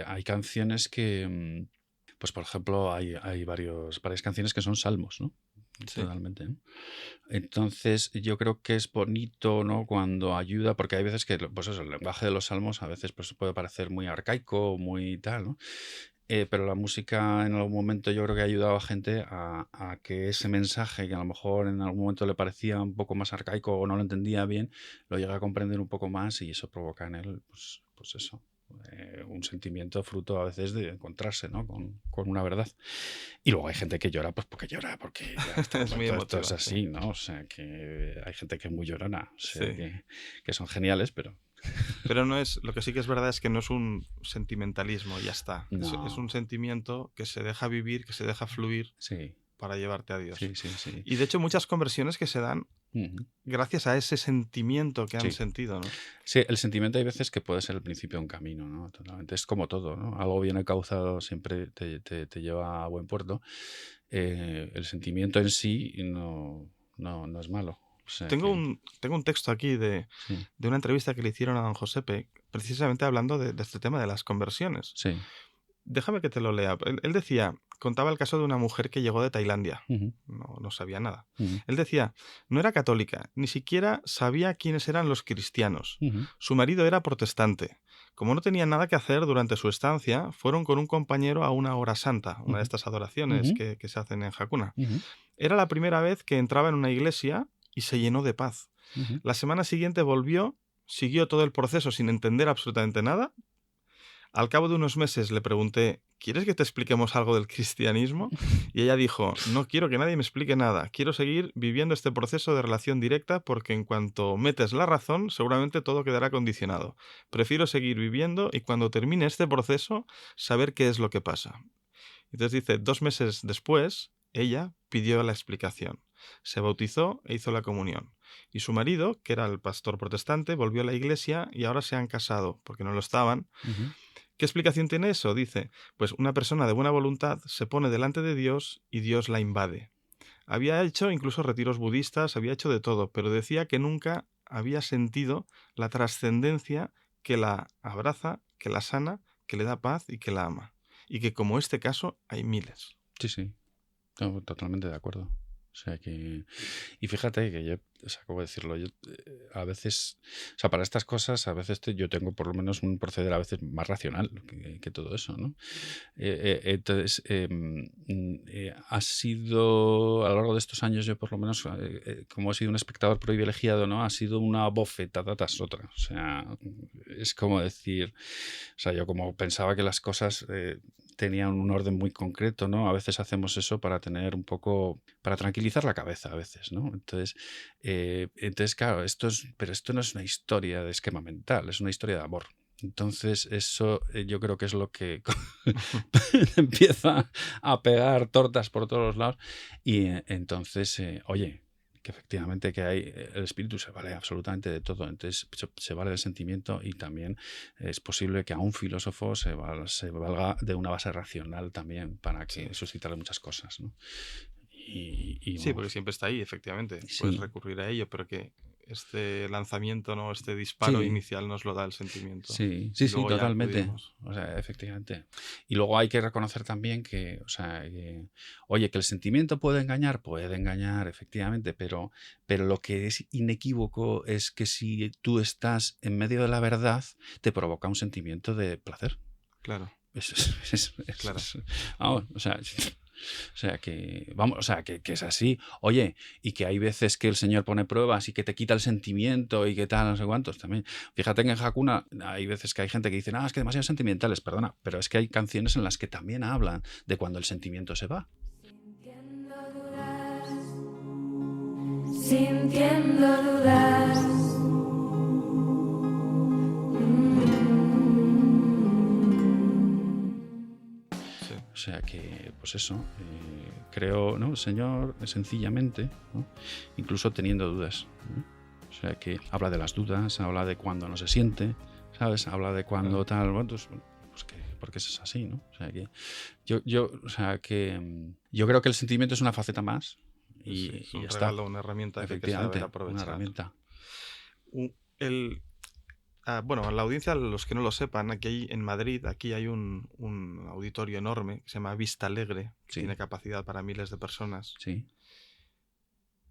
hay canciones que... Pues, por ejemplo, hay varias canciones que son salmos, ¿no? Sí. Totalmente, ¿no? Entonces, yo creo que es bonito, ¿no? Cuando ayuda, porque hay veces que, pues eso, el lenguaje de los salmos a veces pues, puede parecer muy arcaico, muy tal, ¿no? Pero la música en algún momento yo creo que ha ayudado a gente a que ese mensaje que a lo mejor en algún momento le parecía un poco más arcaico o no lo entendía bien, lo llega a comprender un poco más y eso provoca en él, pues eso, un sentimiento fruto a veces de encontrarse, ¿no? con una verdad. Y luego hay gente que llora, pues porque llora, porque ya está, Es muy esto es emotiva, sí. así, ¿no? O sea, que hay gente que es muy llorona, o sea, Sí. que son geniales, pero... Pero no es, lo que sí que es verdad es que no es un sentimentalismo, ya está. Es No. un sentimiento que se deja vivir, que se deja fluir Sí, para llevarte a Dios. sí, sí, sí. Y de hecho muchas conversiones que se dan Ujú. gracias a ese sentimiento que han Sí. sentido, ¿no? Sí, el sentimiento hay veces que puede ser el principio de un camino, ¿no? Totalmente. Es como todo, ¿no? Algo bien encauzado siempre te lleva a buen puerto. El sentimiento en sí no es malo. O sea Tengo que, un texto aquí de sí, una entrevista que le hicieron a don Josepe, precisamente hablando de este tema de las conversiones. sí. Déjame que te lo lea. Él decía, contaba el caso de una mujer que llegó de Tailandia. Ujú, No sabía nada. ujú, Él decía, no era católica, ni siquiera sabía quiénes eran los cristianos. ujú, Su marido era protestante. Como no tenían nada que hacer durante su estancia, fueron con un compañero a una hora santa, una de ujú, estas adoraciones ujú, que se hacen en Hakuna. ujú, Era la primera vez que entraba en una iglesia y se llenó de paz. ujú. La semana siguiente volvió, siguió todo el proceso sin entender absolutamente nada. Al cabo de unos meses le pregunté, ¿quieres que te expliquemos algo del cristianismo? Y ella dijo, no quiero que nadie me explique nada, quiero seguir viviendo este proceso de relación directa porque en cuanto metes la razón, seguramente todo quedará condicionado. Prefiero seguir viviendo y cuando termine este proceso, saber qué es lo que pasa. Entonces dice, 2 meses después, ella pidió la explicación. Se bautizó e hizo la comunión. Y su marido, que era el pastor protestante, volvió a la iglesia y ahora se han casado, porque no lo estaban. Ujú. ¿Qué explicación tiene eso? Dice, pues una persona de buena voluntad se pone delante de Dios y Dios la invade. Había hecho incluso retiros budistas, había hecho de todo, pero decía que nunca había sentido la trascendencia que la abraza, que la sana, que le da paz y que la ama. Y que como este caso hay miles. Sí, sí. No, totalmente de acuerdo. O sea que... Y fíjate que yo, o sea, ¿cómo decirlo? Yo a veces, o sea, para estas cosas, a veces yo tengo por lo menos un proceder a veces más racional que todo eso, ¿no? Entonces, ha sido, a lo largo de estos años, yo por lo menos, como he sido un espectador privilegiado, ¿no? Ha sido una bofetada tras otra. O sea, es como decir, o sea, yo como pensaba que las cosas tenían un orden muy concreto, ¿no? A veces hacemos eso para tener un poco, para tranquilizar la cabeza a veces, ¿no? Entonces, claro, pero esto no es una historia de esquema mental, es una historia de amor. Entonces, eso yo creo que es lo que empieza a pegar tortas por todos los lados. Y entonces, oye, que efectivamente que hay, el espíritu se vale absolutamente de todo. Entonces, se vale del sentimiento y también es posible que a un filósofo se valga de una base racional también para que suscitarle muchas cosas, ¿no? Y Sí, no, porque siempre está ahí, efectivamente. Sí. Puedes recurrir a ello, pero que este lanzamiento, ¿no? Este disparo Sí. inicial nos lo da el sentimiento. Sí, Y sí, sí, luego ya totalmente. acudimos. O sea, efectivamente. Y luego hay que reconocer también que, o sea, oye, que el sentimiento puede engañar, efectivamente, pero lo que es inequívoco es que si tú estás en medio de la verdad, te provoca un sentimiento de placer. Claro. Claro. Vamos, o sea que vamos, o sea que es así. Oye, y que hay veces que el Señor pone pruebas y que te quita el sentimiento y que tal, no sé cuántos también. Fíjate que en Hakuna hay veces que hay gente que dice, es que demasiado sentimentales, perdona, pero es que hay canciones en las que también hablan de cuando el sentimiento se va. Sintiendo dudas. Sí. O sea que, pues eso, creo, ¿no? El Señor, sencillamente, ¿no? Incluso teniendo dudas, ¿no? O sea que habla de las dudas, habla de cuando no se siente, ¿sabes? Habla de cuando tal, bueno, pues que, porque eso es así, ¿no? O sea que o sea que yo creo que el sentimiento es una faceta más y, Sí, es y un ya regalo, está. una herramienta que hay que Efectivamente, saber aprovechar. una herramienta. Bueno, la audiencia, los que no lo sepan, aquí en Madrid, aquí hay un auditorio enorme que se llama Vista Alegre, que Sí. tiene capacidad para miles de personas. Sí.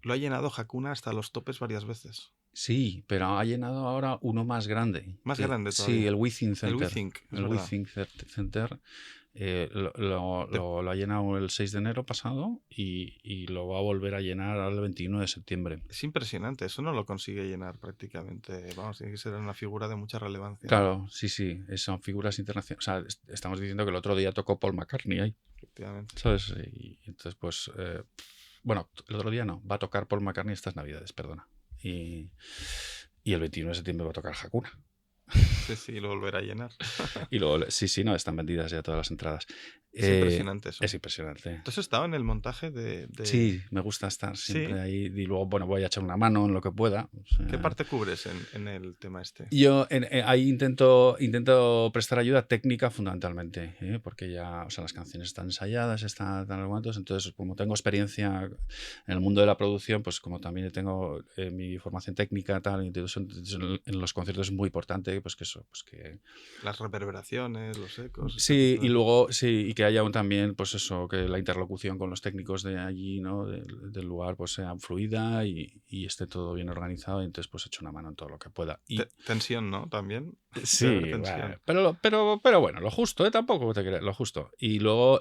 Lo ha llenado Hakuna hasta los topes varias veces. Sí, pero ha llenado ahora uno más grande. Más grande todavía. Sí, el WeThink Center. El WeThink, es el verdad. WeThink Center lo ha llenado el 6 de enero pasado y lo va a volver a llenar el 21 de septiembre. Es impresionante, eso no lo consigue llenar prácticamente. Vamos, tiene que ser una figura de mucha relevancia. Claro, sí, son figuras internacionales. O sea, estamos diciendo que el otro día tocó Paul McCartney ahí, Efectivamente. ¿sabes? Y entonces, pues, bueno, el otro día no, va a tocar Paul McCartney estas Navidades, perdona. Y el 21 de septiembre va a tocar Hakuna. Sí, lo volverá a llenar. Y luego, sí, no, están vendidas ya todas las entradas. Es impresionante eso. Es impresionante. ¿Tú has estado en el montaje de...? Sí, me gusta estar siempre Sí. ahí. Y luego, bueno, voy a echar una mano en lo que pueda. O sea, ¿Qué parte cubres en el tema este? yo ahí intento prestar ayuda técnica fundamentalmente, porque ya, o sea, las canciones están ensayadas, están tan aguantos, entonces como tengo experiencia en el mundo de la producción, pues como también tengo mi formación técnica tal, entonces en los conciertos es muy importante, pues que eso, pues que Las reverberaciones, los ecos. sí, y luego sí, y que haya también, pues eso, que la interlocución con los técnicos de allí, ¿no? Del lugar, pues sea fluida y esté todo bien organizado, y entonces pues echo una mano en todo lo que pueda. Y Tensión, ¿no? También. sí, Debe haber tensión. bueno, pero bueno, lo justo, tampoco te creas, lo justo. Y luego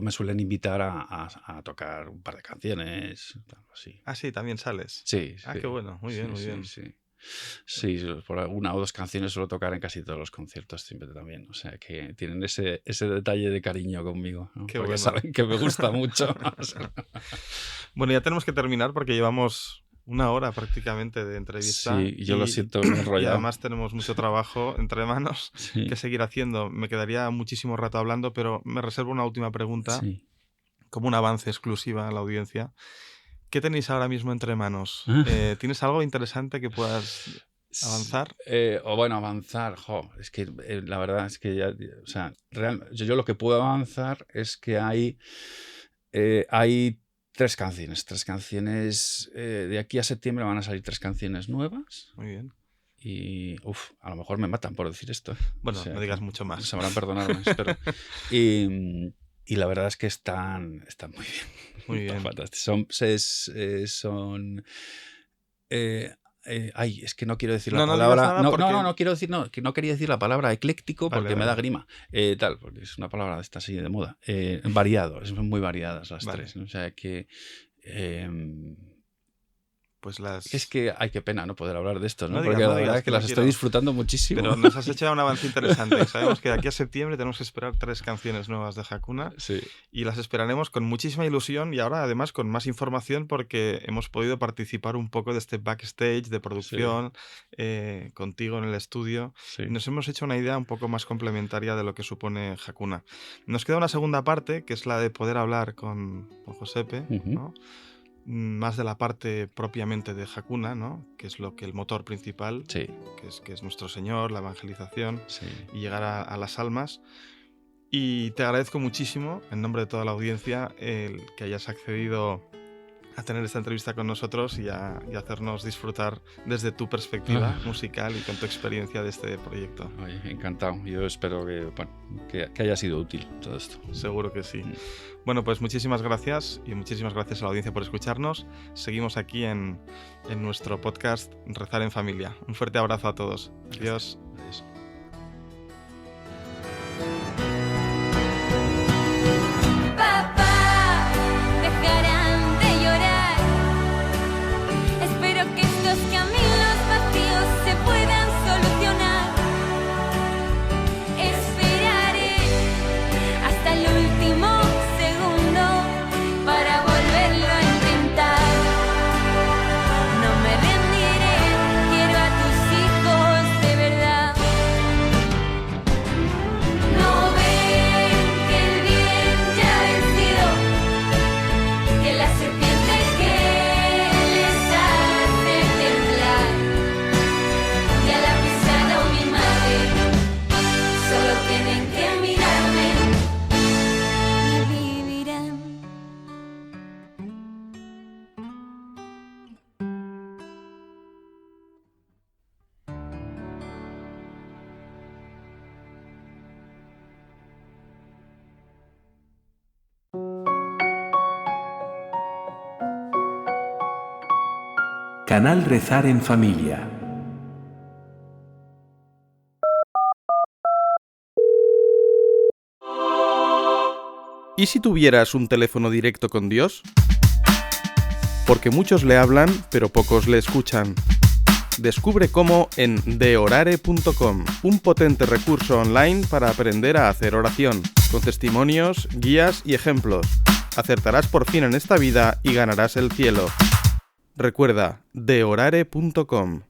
me suelen invitar a tocar un par de canciones, algo así. Ah, sí, también sales. Sí, Ah, sí. qué bueno, muy bien, Sí, muy sí, bien. sí. Sí, por una o dos canciones suelo tocar en casi todos los conciertos siempre también. O sea que tienen ese detalle de cariño conmigo, ¿no? Qué Porque bueno. saben que me gusta mucho. Bueno, ya tenemos que terminar porque llevamos una hora prácticamente de entrevista. Sí, yo lo siento, me he Y enrollado. además tenemos mucho trabajo entre manos Sí. que seguir haciendo. Me quedaría muchísimo rato hablando, pero me reservo una última pregunta, Sí. como un avance exclusiva a la audiencia. ¿Qué tenéis ahora mismo entre manos? ¿Tienes algo interesante que puedas avanzar? O bueno, avanzar, es que la verdad es que ya, o sea, yo lo que puedo avanzar es que hay tres canciones. De aquí a septiembre van a salir 3 canciones nuevas. Muy bien. Y, a lo mejor me matan por decir esto. Bueno, O sea, no digas mucho más. Sabrán perdonarme, espero. Y la verdad es que están muy bien. Muy bien. Están fantásticos. Ay, es que no quiero decir la No, no palabra. digas nada porque- No quiero decir, que no quería decir la palabra ecléctico Vale, porque me vale. da grima. Porque es una palabra de esta así de moda. Variado, son muy variadas las Vale. 3. ¿No? O sea que. Pues las... Es que hay que pena no poder hablar de esto, ¿no? No digas, Porque no la verdad digas, es que que no las quiero- estoy disfrutando muchísimo. Pero nos has hecho un avance interesante. Sabemos que de aquí a septiembre tenemos que esperar 3 canciones nuevas de Hakuna Sí. y las esperaremos con muchísima ilusión y ahora además con más información porque hemos podido participar un poco de este backstage de producción contigo en el estudio. Sí. Y nos hemos hecho una idea un poco más complementaria de lo que supone Hakuna. Nos queda una segunda parte, que es la de poder hablar con Josepe, Ujú. ¿no? Más de la parte propiamente de Hakuna, ¿no? Que es lo que el motor principal, Sí, que es nuestro Señor, la evangelización sí. y llegar a las almas. Y te agradezco muchísimo, en nombre de toda la audiencia, el que hayas accedido tener esta entrevista con nosotros y a hacernos disfrutar desde tu perspectiva musical y con tu experiencia de este proyecto. Oye, encantado. Yo espero que haya sido útil todo esto. Seguro que sí. Bueno, pues muchísimas gracias y muchísimas gracias a la audiencia por escucharnos. Seguimos aquí en nuestro podcast Rezar en Familia. Un fuerte abrazo a todos. Adiós. Adiós. Papá, dejarán de llorar. Espero que estos caminos vacíos se puedan solucionar. Esperaré hasta el último segundo para volverlo a intentar. No me rendiré, quiero a tus hijos de verdad. No ven que el bien ya ha vencido, que la serpiente que les hace temblar ya la ha pisado mi madre. Solo tienen que mirarme y vivirán. Canal Rezar en Familia. ¿Y si tuvieras un teléfono directo con Dios? Porque muchos le hablan, pero pocos le escuchan. Descubre cómo en deorare.com, un potente recurso online para aprender a hacer oración, con testimonios, guías y ejemplos. Acertarás por fin en esta vida y ganarás el cielo. Recuerda, deorare.com.